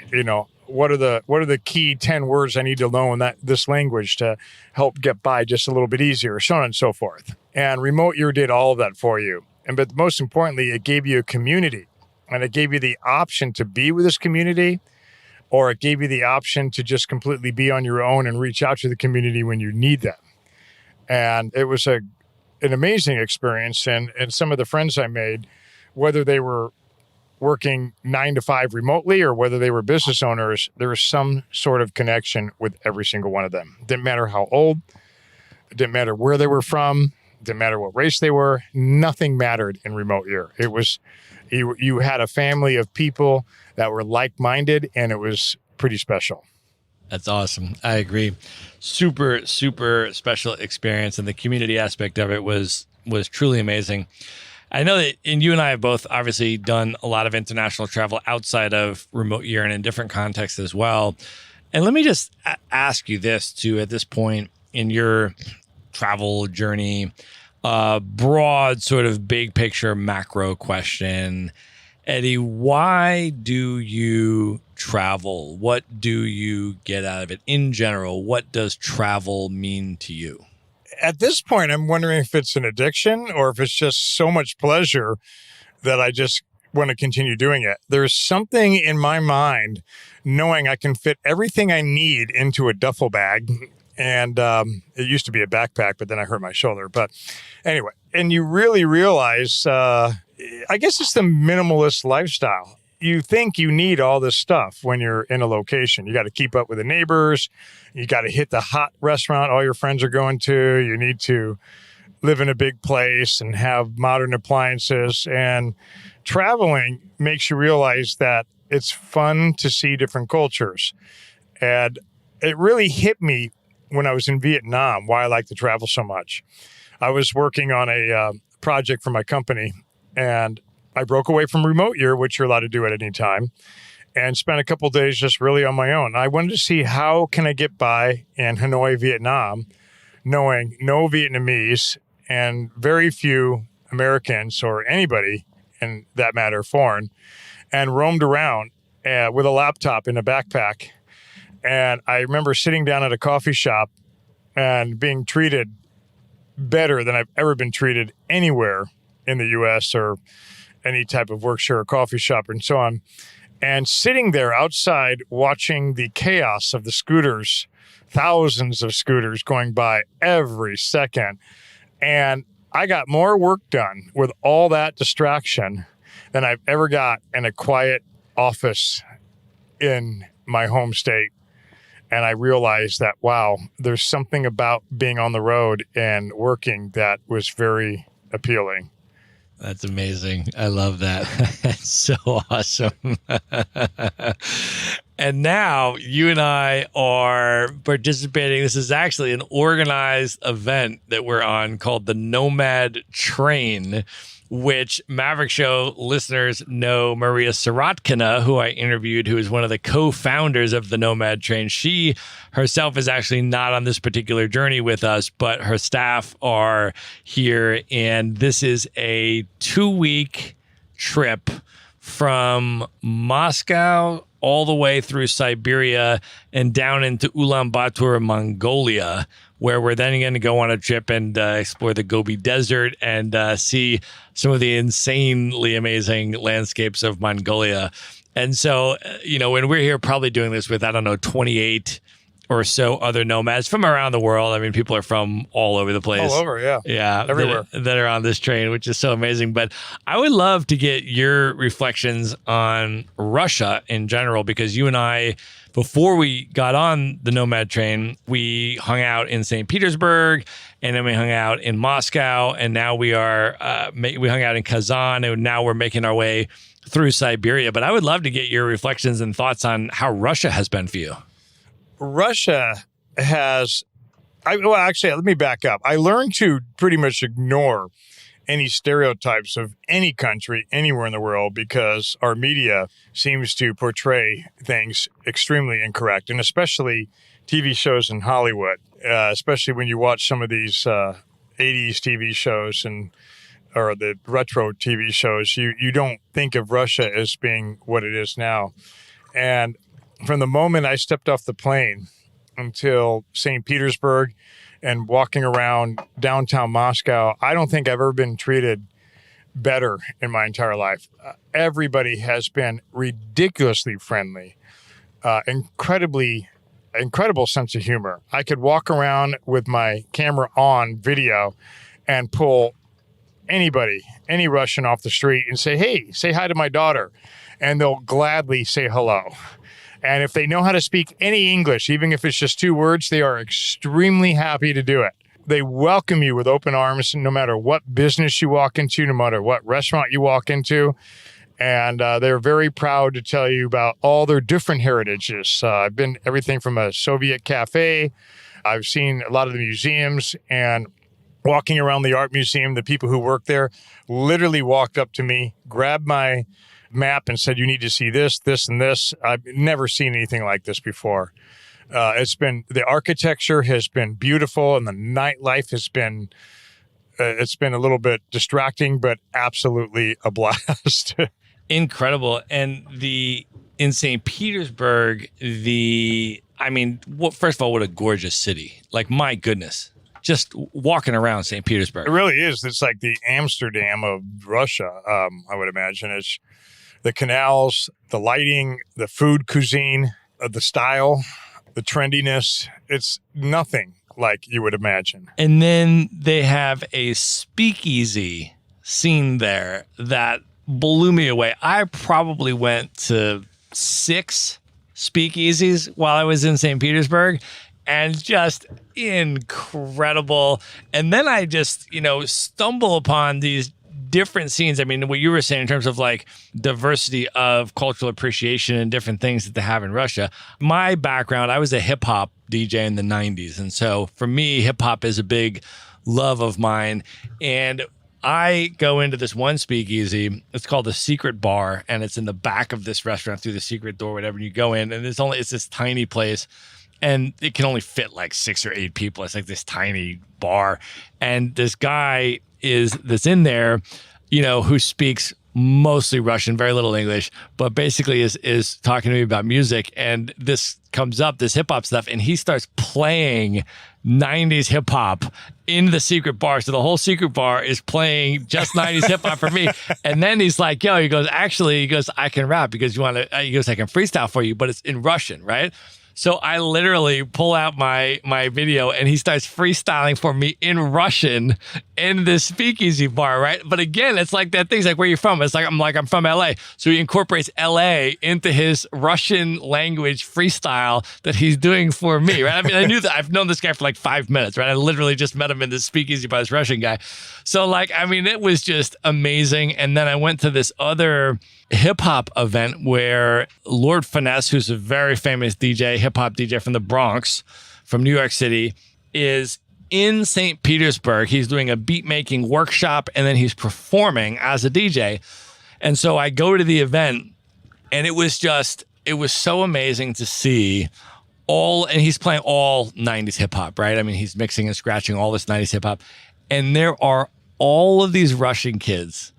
What are the key 10 words I need to know in this language to help get by just a little bit easier, so on and so forth. And remote year did all of that for you. But most importantly, it gave you a community, and it gave you the option to be with this community, or it gave you the option to just completely be on your own and reach out to the community when you need them. And it was an amazing experience. And some of the friends I made, whether they were working 9 to 5 remotely or whether they were business owners, there was some sort of connection with every single one of them. It didn't matter how old, it didn't matter where they were from, it didn't matter what race they were. Nothing mattered in remote year. It was, you had a family of people that were like-minded, and it was pretty special. That's awesome. I agree. Super, super special experience. And the community aspect of it was truly amazing. I know that, and you and I have both obviously done a lot of international travel outside of remote year and in different contexts as well. And let me just ask you this too, at this point in your travel journey, broad sort of big picture macro question. Eddie, why do you travel? What do you get out of it in general? What does travel mean to you? At this point, I'm wondering if it's an addiction or if it's just so much pleasure that I just want to continue doing it. There's something in my mind knowing I can fit everything I need into a duffel bag. And it used to be a backpack, but then I hurt my shoulder. But anyway, and you really realize, I guess it's the minimalist lifestyle. You think you need all this stuff when you're in a location. You got to keep up with the neighbors. You got to hit the hot restaurant all your friends are going to. You need to live in a big place and have modern appliances. And traveling makes you realize that it's fun to see different cultures. And it really hit me when I was in Vietnam, why I like to travel so much. I was working on a project for my company, and I broke away from remote year, which you're allowed to do at any time, and spent a couple of days just really on my own. I wanted to see how can I get by in Hanoi, Vietnam, knowing no Vietnamese and very few Americans or anybody, in that matter, foreign, and roamed around with a laptop in a backpack. And I remember sitting down at a coffee shop and being treated better than I've ever been treated anywhere in the U.S. or any type of workshare or coffee shop and so on. And sitting there outside watching the chaos of the scooters, thousands of scooters going by every second. And I got more work done with all that distraction than I've ever got in a quiet office in my home state. And I realized that, wow, there's something about being on the road and working that was very appealing. That's amazing. I love that. That's so awesome. And now you and I are participating. This is actually an organized event that we're on called the Nomad Train, which Maverick Show listeners know Maria Sorotkina, who I interviewed, who is one of the co-founders of the Nomad Train. She herself is actually not on this particular journey with us, but her staff are here. And this is a 2-week trip from Moscow all the way through Siberia and down into Ulaanbaatar, Mongolia, where we're then going to go on a trip and explore the Gobi Desert and see some of the insanely amazing landscapes of Mongolia. And so, when we're here probably doing this with, 28 or so other nomads from around the world. I mean, people are from all over the place. All over, yeah. Yeah. Everywhere. That are on this train, which is so amazing. But I would love to get your reflections on Russia in general, because you and I, before we got on the Nomad Train, we hung out in St. Petersburg, and then we hung out in Moscow, and now we hung out in Kazan, and now we're making our way through Siberia. But I would love to get your reflections and thoughts on how Russia has been for you. Russia has, let me back up. I learned to pretty much ignore any stereotypes of any country anywhere in the world, because our media seems to portray things extremely incorrect, and especially TV shows in Hollywood, especially when you watch some of these 80s TV shows or the retro TV shows, you don't think of Russia as being what it is now. And from the moment I stepped off the plane until St. Petersburg and walking around downtown Moscow, I don't think I've ever been treated better in my entire life. Everybody has been ridiculously friendly, incredible sense of humor. I could walk around with my camera on video and pull any Russian off the street and say, hey, say hi to my daughter. And they'll gladly say hello. And if they know how to speak any English, even if it's just 2 words, they are extremely happy to do it. They welcome you with open arms, no matter what business you walk into, no matter what restaurant you walk into. And they're very proud to tell you about all their different heritages. I've been everything from a Soviet cafe. I've seen a lot of the museums, and walking around the art museum, the people who work there literally walked up to me, grabbed my map and said, you need to see this, this, and this. I've never seen anything like this before. The architecture has been beautiful, and the nightlife has been, it's been a little bit distracting, but absolutely a blast. Incredible. And in St. Petersburg, first of all, what a gorgeous city. Like, my goodness, just walking around St. Petersburg. It really is. It's like the Amsterdam of Russia, I would imagine. It's the canals, the lighting, the food cuisine, the style, the trendiness. It's nothing like you would imagine. And then they have a speakeasy scene there that blew me away. I probably went to 6 speakeasies while I was in St. Petersburg, and just incredible. And then I just, stumble upon these different scenes. I mean, what you were saying in terms of like diversity of cultural appreciation and different things that they have in Russia. My background, I was a hip hop DJ in the 90s. And so for me, hip hop is a big love of mine. And I go into this one speakeasy. It's called the Secret Bar, and it's in the back of this restaurant through the secret door, whatever. And you go in, and it's this tiny place, and it can only fit like 6 or 8 people. It's like this tiny bar, and this guy that's in there, who speaks mostly Russian, very little English, but basically is talking to me about music. And this comes up, this hip hop stuff, and he starts playing 90s hip hop in the secret bar. So the whole secret bar is playing just 90s hip hop for me. And then he's like, he goes, I can rap because he goes, I can freestyle for you, but it's in Russian, right? So I literally pull out my video, and he starts freestyling for me in Russian in this speakeasy bar, right? But again, it's like that thing's like, where you from? It's like, I'm from LA. So he incorporates LA into his Russian language freestyle that he's doing for me, right? I mean, I knew that. I've known this guy for like 5 minutes, right? I literally just met him in this speakeasy by this Russian guy. So like, I mean, it was just amazing. And then I went to this other hip hop event where Lord Finesse, who's a very famous DJ, hip hop DJ from the Bronx, from New York City, is in St. Petersburg. He's doing a beat making workshop, and then he's performing as a DJ. And so I go to the event, and it was so amazing to see and he's playing all 90s hip hop, right? I mean, he's mixing and scratching all this 90s hip hop. And there are all of these Russian kids.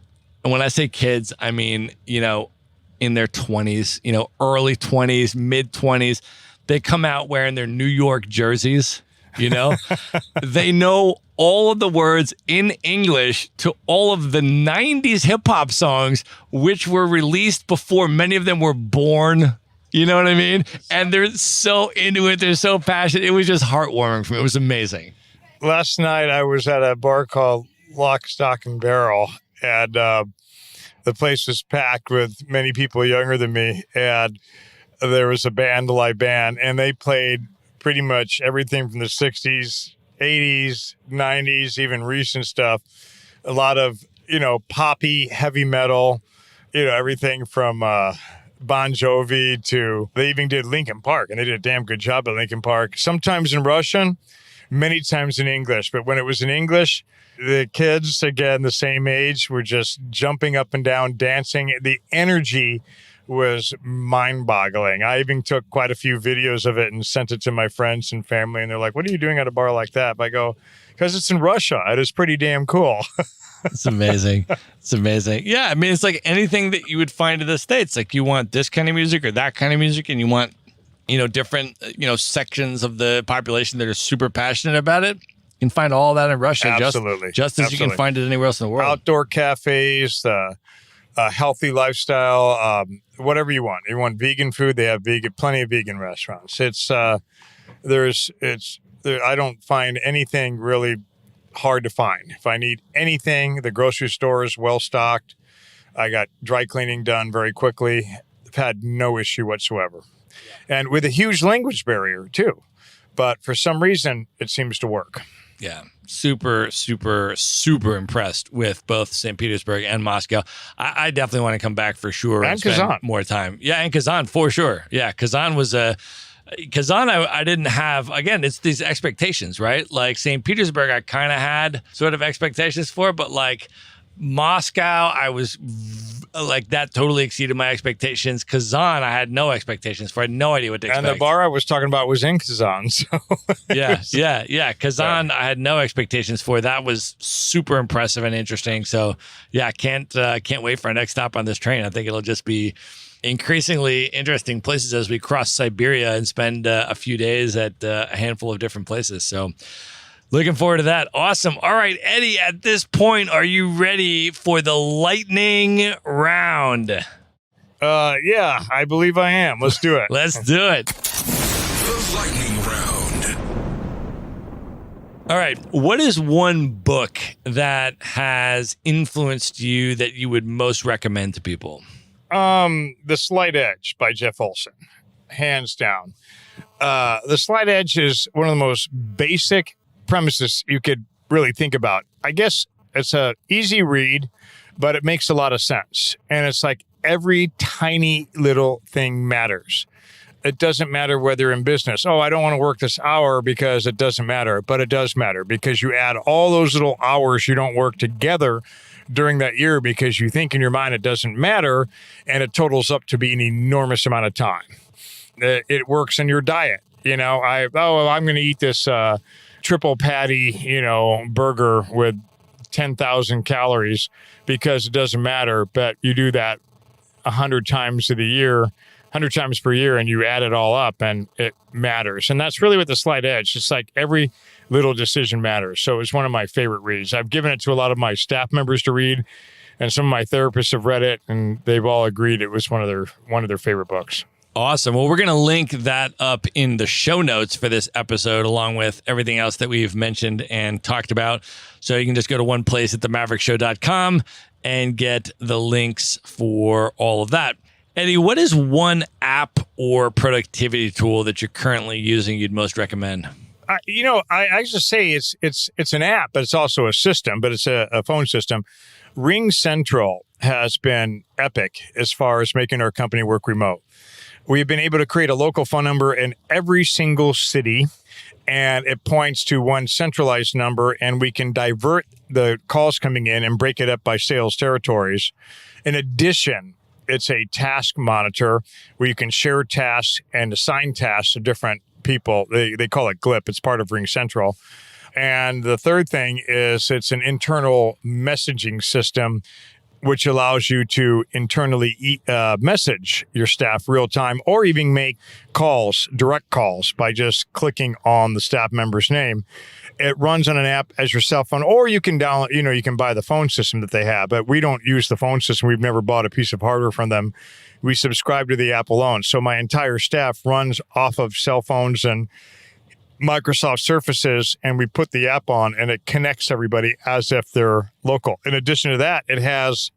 And when I say kids, I mean, in their 20s, early 20s, mid 20s. They come out wearing their New York jerseys, They know all of the words in English to all of the 90s hip hop songs, which were released before many of them were born. You know what I mean? And they're so into it. They're so passionate. It was just heartwarming for me. It was amazing. Last night I was at a bar called Lock, Stock, and Barrel, and the place was packed with many people younger than me, and there was a band, the live band, and they played pretty much everything from the 60s, 80s, 90s, even recent stuff. A lot of, poppy, heavy metal, everything from Bon Jovi to, they even did Linkin Park, and they did a damn good job at Linkin Park. Sometimes in Russian, many times in English. But when it was in English, the kids, again, the same age, were just jumping up and down, dancing. The energy was mind-boggling. I even took quite a few videos of it and sent it to my friends and family, and they're like, what are you doing at a bar like that? But I go, because it's in Russia. It is pretty damn cool. It's amazing. It's amazing. Yeah, I mean, it's like anything that you would find in the States. Like, you want this kind of music or that kind of music, and you want, different, sections of the population that are super passionate about it. You can find all that in Russia. Absolutely. Just as you can find it anywhere else in the world. Outdoor cafes, healthy lifestyle, whatever you want. You want vegan food, they have plenty of vegan restaurants. I don't find anything really hard to find. If I need anything, the grocery store is well stocked. I got dry cleaning done very quickly. I've had no issue whatsoever. And with a huge language barrier too. But for some reason, it seems to work. Yeah. Super, super, super impressed with both St. Petersburg and Moscow. I definitely want to come back for sure. And Kazan. More time. Yeah, and Kazan for sure. Yeah, Kazan I didn't have, again, it's these expectations, right? Like St. Petersburg, I kind of had sort of expectations for, but like Moscow, I was like, that totally exceeded my expectations. Kazan, I had no expectations for. I had no idea what to expect. And the bar I was talking about was in Kazan. So yeah. Kazan, I had no expectations for. That was super impressive and interesting. So yeah, I can't wait for our next stop on this train. I think it'll just be increasingly interesting places as we cross Siberia and spend a few days at a handful of different places. So looking forward to that. Awesome. All right, Eddie, at this point, are you ready for the lightning round? Yeah, I believe I am. Let's do it. Let's do it. The lightning round. All right. What is one book that has influenced you that you would most recommend to people? The Slight Edge by Jeff Olson, hands down. The Slight Edge is one of the most basic premises you could really think about. I guess it's a easy read. but it makes a lot of sense. And it's like every tiny little thing matters. It doesn't matter whether in business, oh, I don't want to work this hour because it doesn't matter, but it does matter because you add all those little hours you don't work together during that year because you think in your mind it doesn't matter, and it totals up to be an enormous amount of time. It works in your diet. I'm going to eat this triple patty, burger with 10,000 calories because it doesn't matter, but you do that 100 times per year, and you add it all up and it matters. And that's really what the Slight Edge, it's like every little decision matters. So it's one of my favorite reads. I've given it to a lot of my staff members to read, and some of my therapists have read it, and they've all agreed it was one of their favorite books. Awesome. Well, we're going to link that up in the show notes for this episode, along with everything else that we've mentioned and talked about. So you can just go to one place at themaverickshow.com and get the links for all of that. Eddie, what is one app or productivity tool that you're currently using you'd most recommend? I just say it's an app, but it's also a system, but it's a phone system. Ring Central has been epic as far as making our company work remote. We've been able to create a local phone number in every single city, and it points to one centralized number, and we can divert the calls coming in and break it up by sales territories. In addition, it's a task monitor where you can share tasks and assign tasks to different people. They call it GLIP. It's part of Ring Central. And the third thing is it's an internal messaging system which allows you to internally message your staff real time, or even make calls, direct calls, by just clicking on the staff member's name. It runs on an app as your cell phone, or you can download, you can buy the phone system that they have, but we don't use the phone system. We've never bought a piece of hardware from them. We subscribe to the app alone. So my entire staff runs off of cell phones and Microsoft Surfaces, and we put the app on, and it connects everybody as if they're local. In addition to that, it has,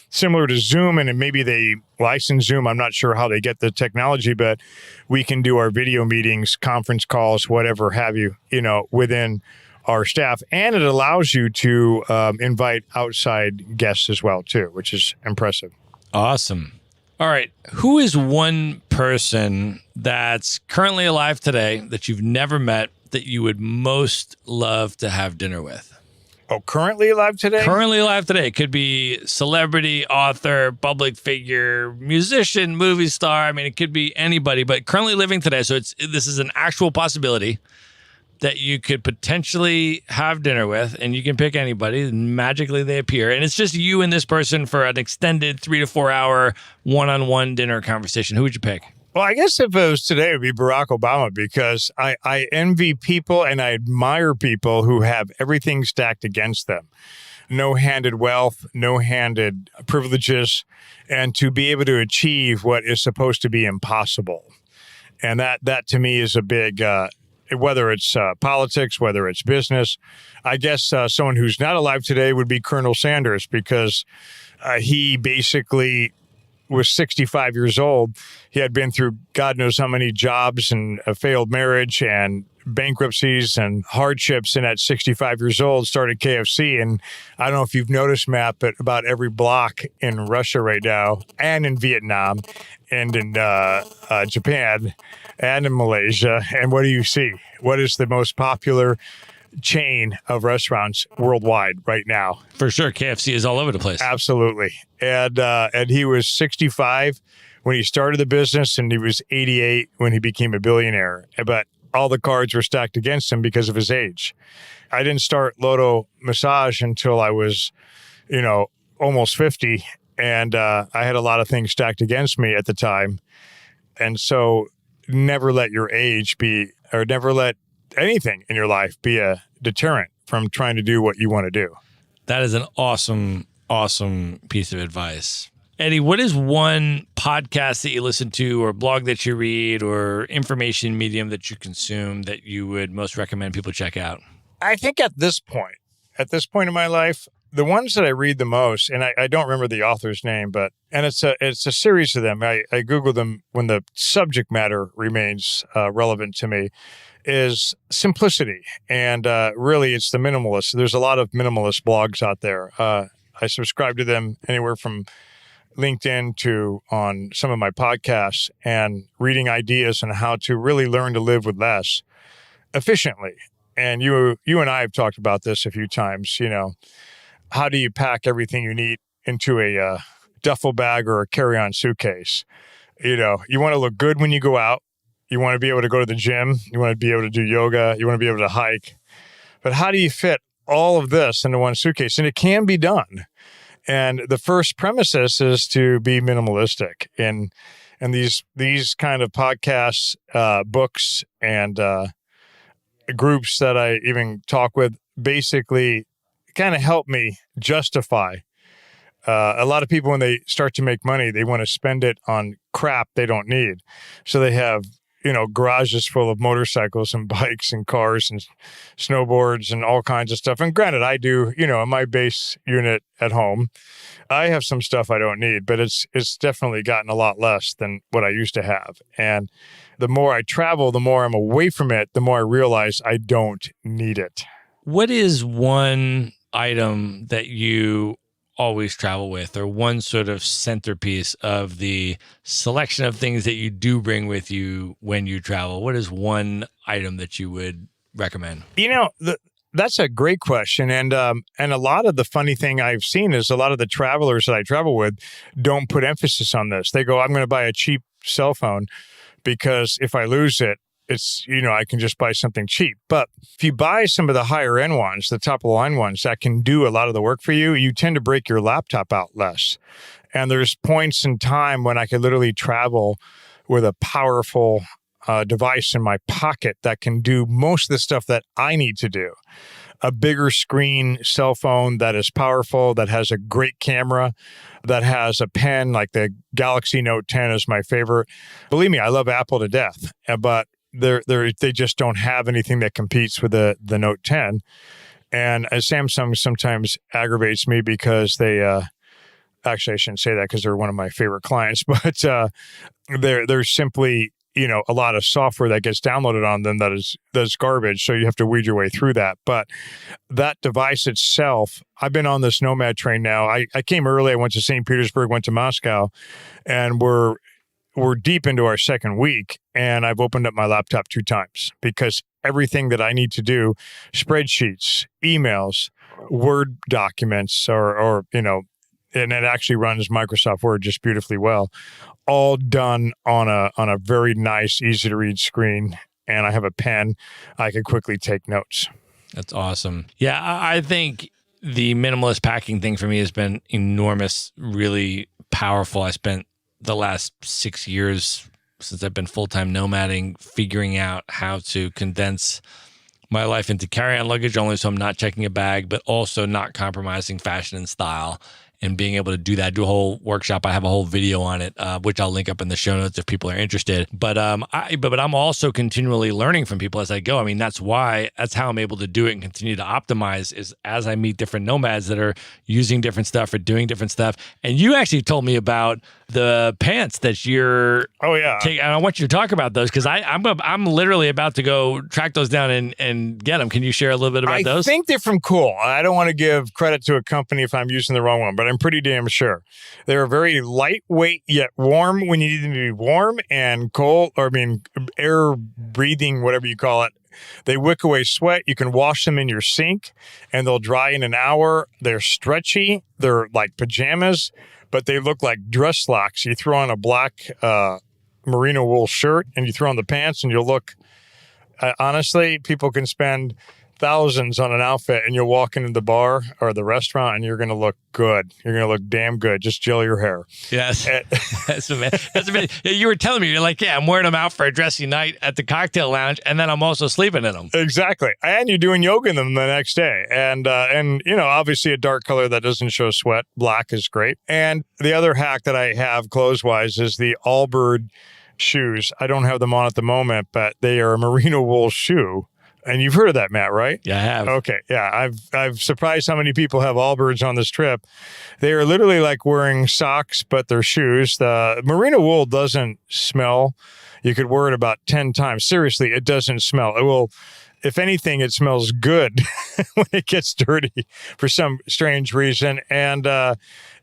similar to Zoom, and maybe they license Zoom, I'm not sure how they get the technology, but we can do our video meetings, conference calls, whatever have you, within our staff. And it allows you to invite outside guests as well, too, which is impressive. Awesome. All right. Who is one person that's currently alive today that you've never met that you would most love to have dinner with? Oh, currently alive today? Currently alive today. It could be celebrity, author, public figure, musician, movie star. I mean, it could be anybody, but currently living today. So this is an actual possibility that you could potentially have dinner with, and you can pick anybody, and magically they appear. And it's just you and this person for an extended 3 to 4 hour one-on-one dinner conversation. Who would you pick? Well, I guess if it was today, it would be Barack Obama, because I envy people and I admire people who have everything stacked against them. No-handed wealth, no-handed privileges, and to be able to achieve what is supposed to be impossible. And that to me is a big, whether it's politics, whether it's business. I guess someone who's not alive today would be Colonel Sanders, because he basically was 65 years old. He had been through God knows how many jobs and a failed marriage and bankruptcies and hardships. And at 65 years old, started KFC. And I don't know if you've noticed, Matt, but about every block in Russia right now, and in Vietnam, and in Japan, and in Malaysia. And what do you see? What is the most popular chain of restaurants worldwide right now? For sure, KFC is all over the place. Absolutely. And he was 65 when he started the business, and he was 88 when he became a billionaire. But all the cards were stacked against him because of his age. I didn't start Loto Massage until I was, almost 50. And I had a lot of things stacked against me at the time. And so never let your age never let anything in your life be a deterrent from trying to do what you want to do. That is an awesome, awesome piece of advice. Eddie, what is one podcast that you listen to, or blog that you read, or information medium that you consume that you would most recommend people check out? I think at this point in my life, the ones that I read the most, and I don't remember the author's name, and it's a series of them. I Google them when the subject matter remains relevant to me, is simplicity. And really, it's the minimalist. There's a lot of minimalist blogs out there. I subscribe to them anywhere from LinkedIn to on some of my podcasts, and reading ideas on how to really learn to live with less efficiently. And you and I have talked about this a few times. How do you pack everything you need into a duffel bag or a carry-on suitcase? You want to look good when you go out. You want to be able to go to the gym. You want to be able to do yoga. You want to be able to hike. But how do you fit all of this into one suitcase? And it can be done. And the first premises is to be minimalistic. And these kind of podcasts, books, and groups that I even talk with basically kind of help me justify. A lot of people, when they start to make money, they want to spend it on crap they don't need. So they have, garages full of motorcycles and bikes and cars and snowboards and all kinds of stuff. And granted, I do, in my base unit at home, I have some stuff I don't need, but it's definitely gotten a lot less than what I used to have. And the more I travel, the more I'm away from it, the more I realize I don't need it. What is one item that you always travel with, or one sort of centerpiece of the selection of things that you do bring with you when you travel? What is one item that you would recommend? That's a great question. And a lot of the funny thing I've seen is a lot of the travelers that I travel with don't put emphasis on this. They go, I'm going to buy a cheap cell phone because if I lose it, it's, I can just buy something cheap. But if you buy some of the higher end ones, the top of the line ones that can do a lot of the work for you, you tend to break your laptop out less. And there's points in time when I could literally travel with a powerful device in my pocket that can do most of the stuff that I need to do. A bigger screen cell phone that is powerful, that has a great camera, that has a pen, like the Galaxy Note 10 is my favorite. Believe me, I love Apple to death, but they just don't have anything that competes with the Note 10. And Samsung sometimes aggravates me because they, actually I shouldn't say that because they're one of my favorite clients, but they're simply, a lot of software that gets downloaded on them that's garbage. So you have to weed your way through that. But that device itself, I've been on this Nomad train now. I came early. I went to St. Petersburg, went to Moscow, and we're deep into our second week. And I've opened up my laptop 2 times because everything that I need to do, spreadsheets, emails, Word documents, or and it actually runs Microsoft Word just beautifully well, all done on a very nice, easy to read screen. And I have a pen. I can quickly take notes. That's awesome. Yeah, I think the minimalist packing thing for me has been enormous, really powerful. I spent the last 6 years since I've been full-time nomading, figuring out how to condense my life into carry-on luggage only so I'm not checking a bag, but also not compromising fashion and style. And being able to do that, do a whole workshop. I have a whole video on it, which I'll link up in the show notes if people are interested. But I'm also continually learning from people as I go. I mean, that's how I'm able to do it and continue to optimize is as I meet different nomads that are using different stuff or doing different stuff. And you actually told me about the pants that you're taking. And I want you to talk about those because I'm literally about to go track those down and get them. Can you share a little bit about those? I think they're from Cool. I don't want to give credit to a company if I'm using the wrong one, but I'm pretty damn sure. They're very lightweight yet warm when you need them to be warm, and cold, air breathing, whatever you call it. They wick away sweat. You can wash them in your sink and they'll dry in an hour. They're stretchy. They're like pajamas, but they look like dress slacks. You throw on a black merino wool shirt and you throw on the pants and you'll look, honestly, people can spend thousands on an outfit and you'll walk into the bar or the restaurant and you're going to look good. You're going to look damn good. Just gel your hair. Yes. That's amazing. You were telling me, you're like, yeah, I'm wearing them out for a dressy night at the cocktail lounge and then I'm also sleeping in them. Exactly. And you're doing yoga in them the next day. And obviously a dark color that doesn't show sweat. Black is great. And the other hack that I have clothes-wise is the Allbird shoes. I don't have them on at the moment, but they are a merino wool shoe. And you've heard of that, Matt, right? Yeah, I have. Okay, yeah. I've surprised how many people have Allbirds on this trip. They are literally like wearing socks, but they're shoes. The merino wool doesn't smell. You could wear it about 10 times. Seriously, it doesn't smell. if anything, it smells good when it gets dirty for some strange reason. And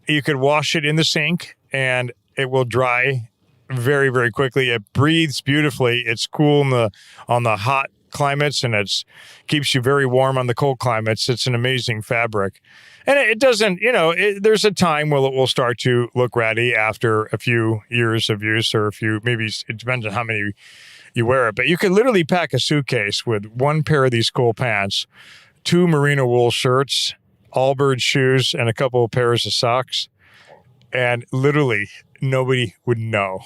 you could wash it in the sink and it will dry very, very quickly. It breathes beautifully. It's cool on the hot climates, and it keeps you very warm on the cold climates. It's an amazing fabric. And it doesn't, there's a time where it will start to look ratty after a few years of use, or maybe it depends on how many you wear it. But you could literally pack a suitcase with one pair of these cool pants, 2 merino wool shirts, Allbirds shoes, and a couple of pairs of socks. And literally nobody would know.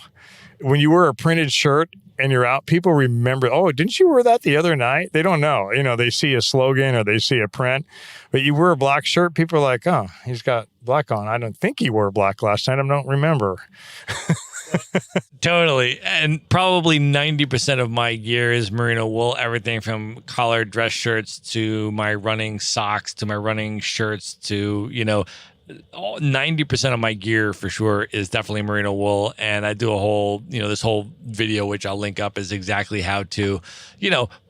When you wear a printed shirt and you're out, people remember, oh, didn't you wear that the other night? They don't know. They see a slogan or they see a print. But you wear a black shirt, people are like, oh, he's got black on. I don't think he wore black last night. I don't remember. Totally. And probably 90% of my gear is merino wool, everything from collared dress shirts to my running socks to my running shirts to, 90% of my gear for sure is definitely merino wool. And I do a whole, this whole video, which I'll link up, is exactly how to,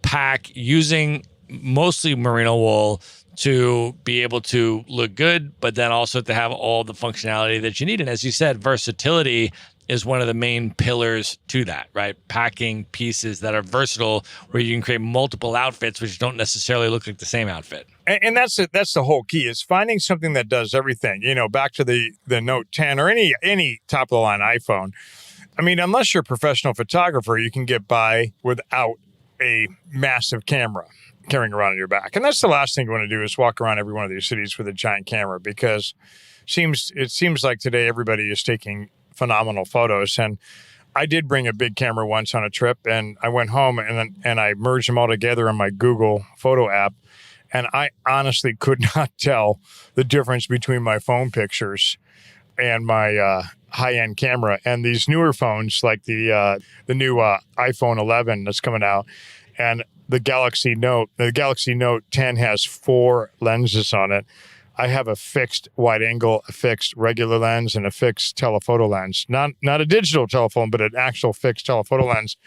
pack using mostly merino wool to be able to look good, but then also to have all the functionality that you need. And as you said, versatility is one of the main pillars to that, right? Packing pieces that are versatile, where you can create multiple outfits, which don't necessarily look like the same outfit. And that's it. That's the whole key, is finding something that does everything. Back to the Note 10 or any top of the line iPhone. I mean, unless you're a professional photographer, you can get by without a massive camera carrying around on your back. And that's the last thing you want to do, is walk around every one of these cities with a giant camera, because it seems like today everybody is taking phenomenal photos. And I did bring a big camera once on a trip, and I went home and I merged them all together in my Google photo app. And I honestly could not tell the difference between my phone pictures and my high-end camera. And these newer phones, like the new iPhone 11 that's coming out, and the Galaxy Note 10 has 4 lenses on it. I have a fixed wide angle, a fixed regular lens, and a fixed telephoto lens. Not a digital telephone, but an actual fixed telephoto lens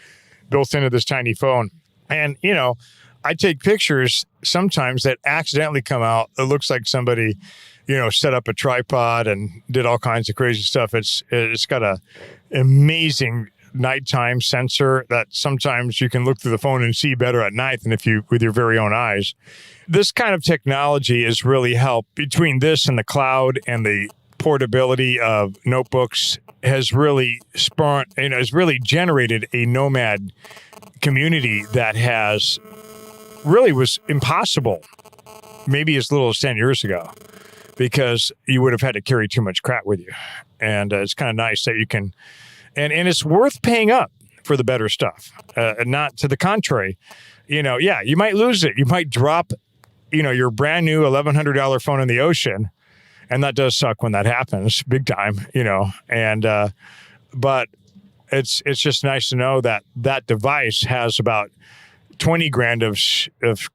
built into this tiny phone. And, I take pictures sometimes that accidentally come out. It looks like somebody, set up a tripod and did all kinds of crazy stuff. It's got a amazing nighttime sensor that sometimes you can look through the phone and see better at night than if you with your very own eyes. This kind of technology has really helped. Between this and the cloud and the portability of notebooks has really has really generated a nomad community that was impossible maybe as little as 10 years ago, because you would have had to carry too much crap with you. And it's kind of nice that you can, and it's worth paying up for the better stuff. Not to the contrary, you might lose it. You might drop, your brand new $1,100 phone in the ocean. And that does suck when that happens big time, but it's just nice to know that device has about 20 grand of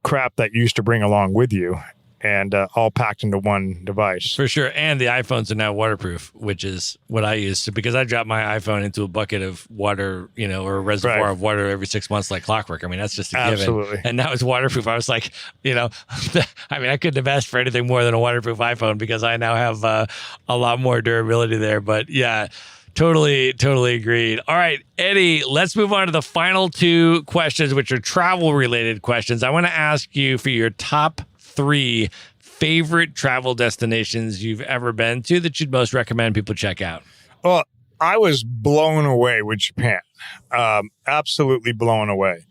crap that you used to bring along with you, and all packed into one device. For sure. And the iPhones are now waterproof, which is what I used to, because I drop my iPhone into a bucket of water, or a reservoir of water every 6 months like clockwork. I mean, that's just a given. Absolutely. And now it's waterproof. I was like, I couldn't have asked for anything more than a waterproof iPhone, because I now have a lot more durability there. But yeah, totally agreed. All right, Eddie, let's move on to the final 2 questions, which are travel-related questions. I want to ask you for your top 3 favorite travel destinations you've ever been to that you'd most recommend people check out. Well, I was blown away with Japan. Absolutely blown away.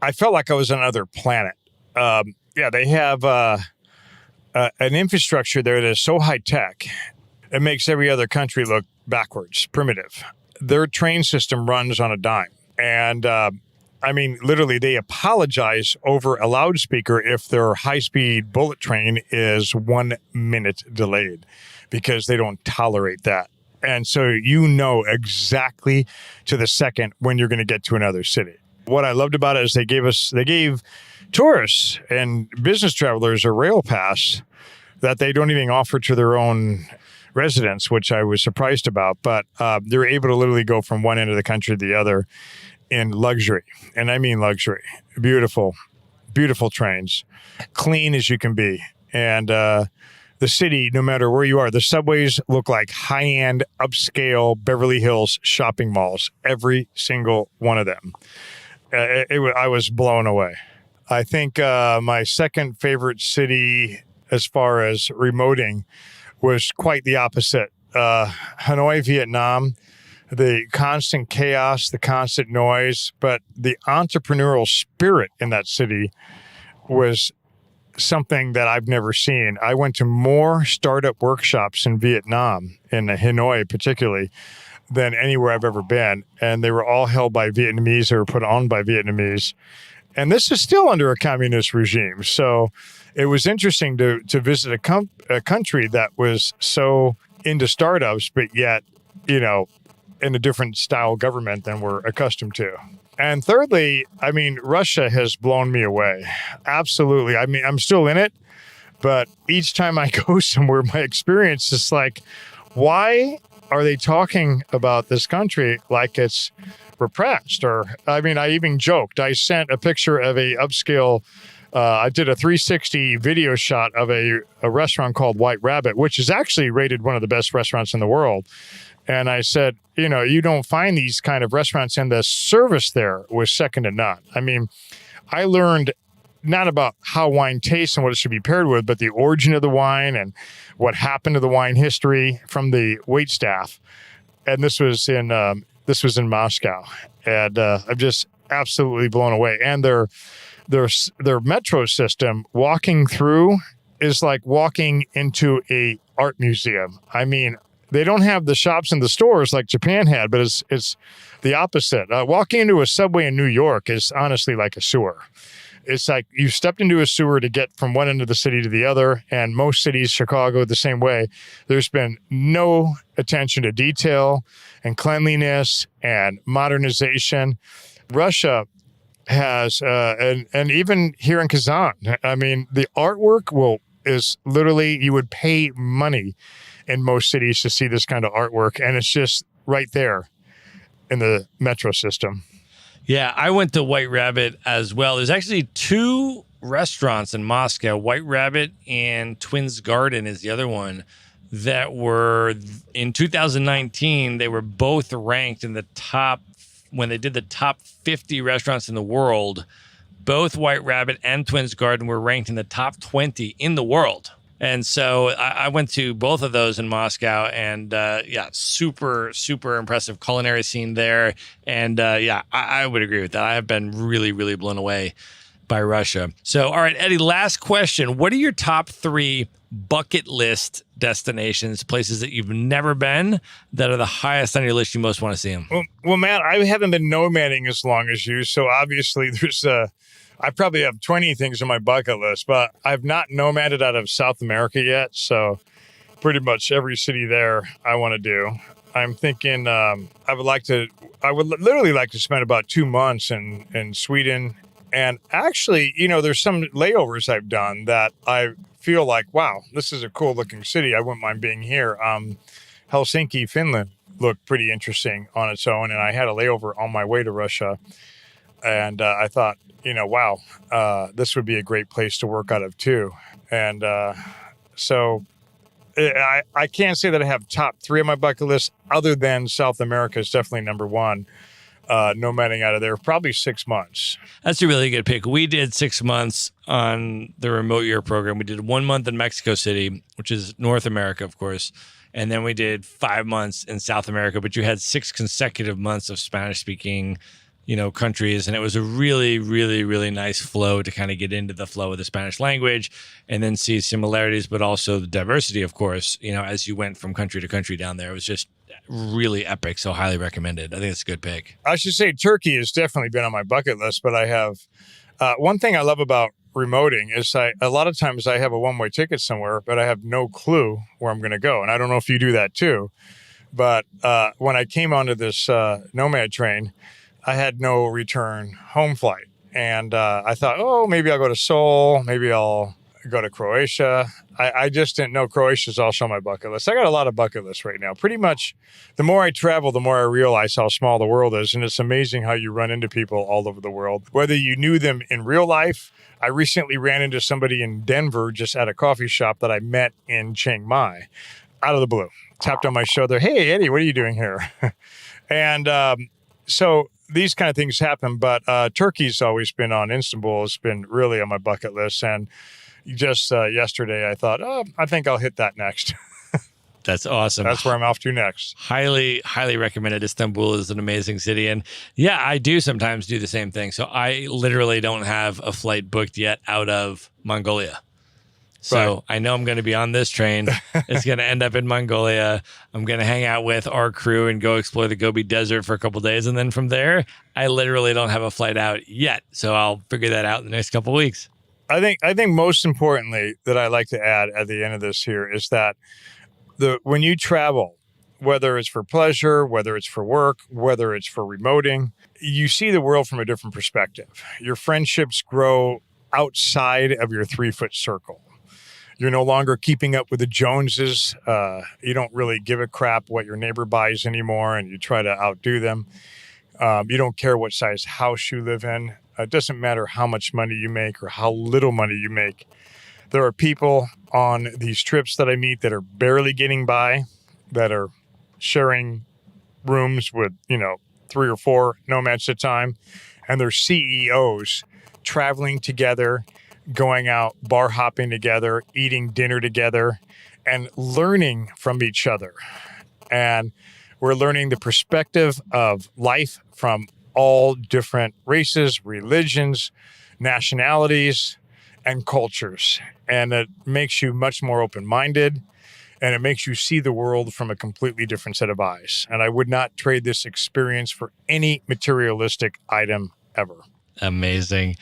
I felt like I was on another planet. They have an infrastructure there that is so high-tech, it makes every other country look backwards, primitive. Their train system runs on a dime. And literally, they apologize over a loudspeaker if their high-speed bullet train is 1 minute delayed, because they don't tolerate that. And so exactly to the second when you're going to get to another city. What I loved about it is they gave tourists and business travelers a rail pass that they don't even offer to their own residents, which I was surprised about. But they're able to literally go from one end of the country to the other in luxury. And I mean luxury. Beautiful beautiful trains, clean as you can be. And the city, no matter where you are, the subways look like high-end, upscale Beverly Hills shopping malls, every single one of them. I was blown away. I think my second favorite city as far as remoting was quite the opposite. Hanoi, Vietnam, the constant chaos, the constant noise, but the entrepreneurial spirit in that city was something that I've never seen. I went to more startup workshops in Vietnam, in Hanoi particularly, than anywhere I've ever been. And they were all held by Vietnamese or put on by Vietnamese. And this is still under a communist regime. So it was interesting to visit a country that was so into startups, but yet, in a different style government than we're accustomed to. And thirdly, Russia has blown me away. Absolutely. I'm still in it, but each time I go somewhere, my experience is like, why are they talking about this country like it's repressed? Or, I even joked. I sent a picture of a upscale, I did a 360 video shot of a restaurant called White Rabbit, which is actually rated one of the best restaurants in the world. And I said, you don't find these kind of restaurants, and the service there was second to none. I learned not about how wine tastes and what it should be paired with, but the origin of the wine and what happened to the wine history from the wait staff. And this was in Moscow, and I'm just absolutely blown away. And their metro system, walking through, is like walking into a art museum. They don't have the shops and the stores like Japan had, but it's the opposite. Walking into a subway in New York is honestly like a sewer. It's like you stepped into a sewer to get from one end of the city to the other, and most cities, Chicago, the same way. There's been no attention to detail and cleanliness and modernization. Russia has, and even here in Kazan, the artwork is literally, you would pay money in most cities to see this kind of artwork, and it's just right there in the metro system. Yeah, I went to White Rabbit as well. There's actually two restaurants in Moscow, White Rabbit and Twins Garden is the other one, that were, in 2019, they were both ranked in the top, when they did the top 50 restaurants in the world, both White Rabbit and Twins Garden were ranked in the top 20 in the world. And so I went to both of those in Moscow, and super, super impressive culinary scene there. And I would agree with that. I have been really, really blown away by Russia. So, all right, Eddie, last question. What are your top 3 bucket list destinations, places that you've never been, that are the highest on your list you most want to see them? Well, Matt, I haven't been nomading as long as you, so obviously I probably have 20 things on my bucket list, but I've not nomaded out of South America yet. So pretty much every city there I want to do. I'm thinking I would literally like to spend about 2 months in Sweden. And actually, there's some layovers I've done that I feel like, wow, this is a cool looking city. I wouldn't mind being here. Helsinki, Finland looked pretty interesting on its own. And I had a layover on my way to Russia. And I thought, wow, this would be a great place to work out of too. And so I can't say that I have top 3 on my bucket list, other than South America is definitely number 1. Nomading out of there, probably 6 months. That's a really good pick. We did 6 months on the remote year program. We did 1 month in Mexico City, which is North America, of course. And then we did 5 months in South America, but you had 6 consecutive months of Spanish speaking countries. And it was a really, really, really nice flow to kind of get into the flow of the Spanish language and then see similarities, but also the diversity, of course, as you went from country to country down there. It was just really epic. So highly recommended. I think it's a good pick. I should say Turkey has definitely been on my bucket list, but I have one thing I love about remoting is a lot of times I have a one-way ticket somewhere, but I have no clue where I'm going to go. And I don't know if you do that too. But when I came onto this Nomad train, I had no return home flight. And I thought, maybe I'll go to Seoul. Maybe I'll go to Croatia. I just didn't know Croatia's also on my bucket list. I got a lot of bucket lists right now. Pretty much the more I travel, the more I realize how small the world is. And it's amazing how you run into people all over the world, whether you knew them in real life. I recently ran into somebody in Denver just at a coffee shop that I met in Chiang Mai out of the blue. Tapped on my shoulder. Hey, Eddie, what are you doing here? And so these kind of things happen. But Turkey's always been on Istanbul. It's been really on my bucket list. And just yesterday, I thought, I think I'll hit that next. That's awesome. That's where I'm off to next. Highly, highly recommended. Istanbul is an amazing city. And yeah, I do sometimes do the same thing. So I literally don't have a flight booked yet out of Mongolia. So I know I'm going to be on this train. It's going to end up in Mongolia. I'm going to hang out with our crew and go explore the Gobi Desert for a couple of days. And then from there, I literally don't have a flight out yet. So I'll figure that out in the next couple of weeks. I think most importantly that I like to add at the end of this here is that when you travel, whether it's for pleasure, whether it's for work, whether it's for remoting, you see the world from a different perspective. Your friendships grow outside of your 3-foot circle. You're no longer keeping up with the Joneses. You don't really give a crap what your neighbor buys anymore, and you try to outdo them. You don't care what size house you live in. It doesn't matter how much money you make or how little money you make. There are people on these trips that I meet that are barely getting by, that are sharing rooms with, 3 or 4 nomads at a time, and they're CEOs traveling together, going out bar hopping together, eating dinner together, and learning from each other. And we're learning the perspective of life from all different races, religions, nationalities, and cultures. And it makes you much more open-minded, and it makes you see the world from a completely different set of eyes. And I would not trade this experience for any materialistic item ever. Amazing.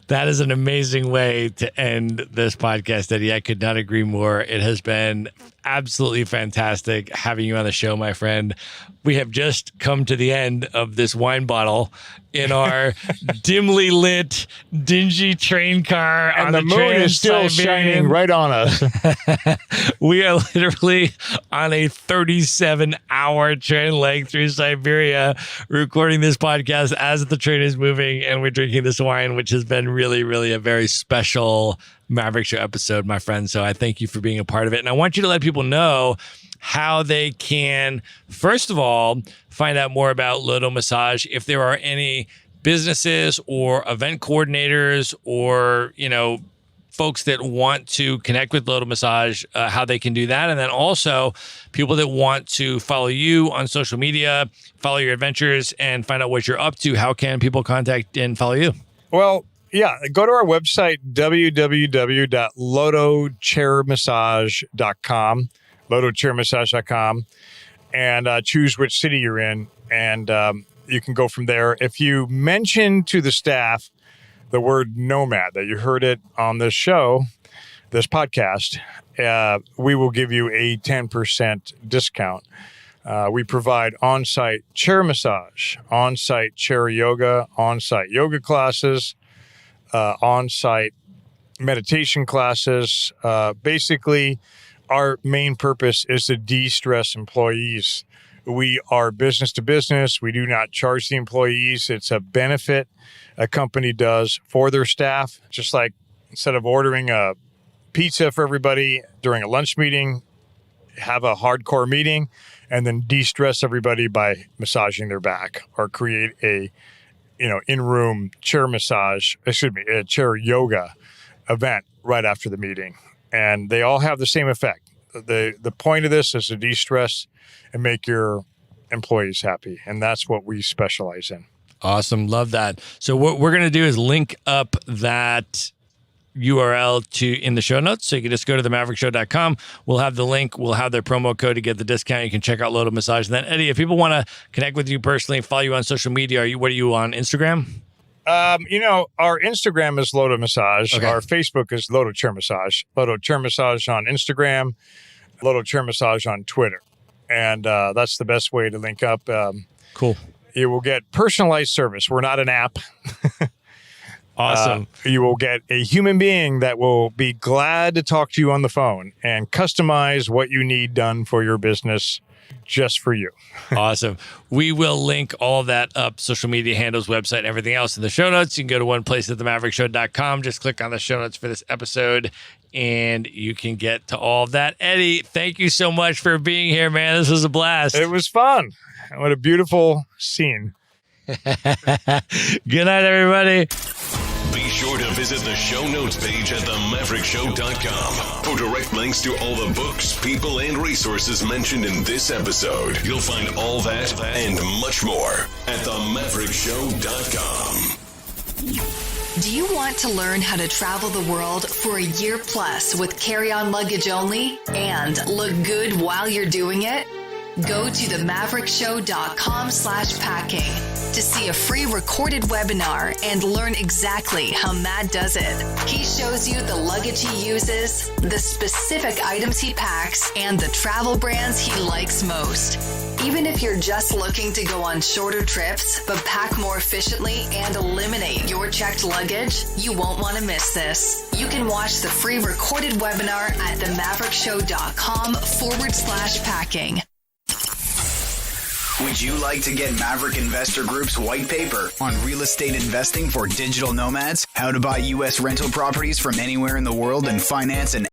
That is an amazing way to end this podcast, Eddie. I could not agree more. It has been absolutely fantastic having you on the show, my friend. We have just come to the end of this wine bottle in our dimly lit, dingy train car. And the moon is still shining right on us. We are literally on a 37-hour train leg through Siberia, recording this podcast as the train is moving, and we're drinking this wine, which has been really, really a very special Maverick Show episode, my friend. So I thank you for being a part of it. And I want you to let people know how they can, first of all, find out more about Lodo Massage. If there are any businesses or event coordinators or, folks that want to connect with Lodo Massage, how they can do that. And then also people that want to follow you on social media, follow your adventures, and find out what you're up to. How can people contact and follow you? Well, yeah, go to our website, www.lodochairmassage.com, lodochairmassage.com, and choose which city you're in, and you can go from there. If you mention to the staff the word nomad, that you heard it on this show, this podcast, we will give you a 10% discount. We provide on-site chair massage, on-site chair yoga, on-site yoga classes, on-site meditation classes. Basically, our main purpose is to de-stress employees. We are business to business. We do not charge the employees. It's a benefit a company does for their staff. Just like instead of ordering a pizza for everybody during a lunch meeting, have a hardcore meeting and then de-stress everybody by massaging their back, or create a in-room chair massage, a chair yoga event right after the meeting. And they all have the same effect. The point of this is to de-stress and make your employees happy. And that's what we specialize in. Awesome. Love that. So what we're going to do is link up that URL in the show notes. So you can just go to themaverickshow.com. We'll have the link. We'll have their promo code to get the discount. You can check out Lodo Massage. And then, Eddie, if people want to connect with you personally, follow you on social media, what are you on Instagram? Our Instagram is Lodo Massage. Okay. Our Facebook is Lodo Chair Massage. Lodo Chair Massage on Instagram, Lodo Chair Massage on Twitter. And that's the best way to link up. Cool. You will get personalized service. We're not an app. Awesome. You will get a human being that will be glad to talk to you on the phone and customize what you need done for your business just for you. Awesome. We will link all of that up, social media handles, website, everything else in the show notes. You can go to one place at themaverickshow.com. Just click on the show notes for this episode and you can get to all of that. Eddie, thank you so much for being here, man. This was a blast. It was fun. What a beautiful scene. Good night, everybody. Be sure to visit the show notes page at themaverickshow.com for direct links to all the books, people, and resources mentioned in this episode. You'll find all that and much more at themaverickshow.com. Do you want to learn how to travel the world for a year plus with carry-on luggage only and look good while you're doing it? Go to themaverickshow.com/packing to see a free recorded webinar and learn exactly how Matt does it. He shows you the luggage he uses, the specific items he packs, and the travel brands he likes most. Even if you're just looking to go on shorter trips but pack more efficiently and eliminate your checked luggage, you won't want to miss this. You can watch the free recorded webinar at themaverickshow.com/packing. Would you like to get Maverick Investor Group's white paper on real estate investing for digital nomads? How to buy U.S. rental properties from anywhere in the world and finance an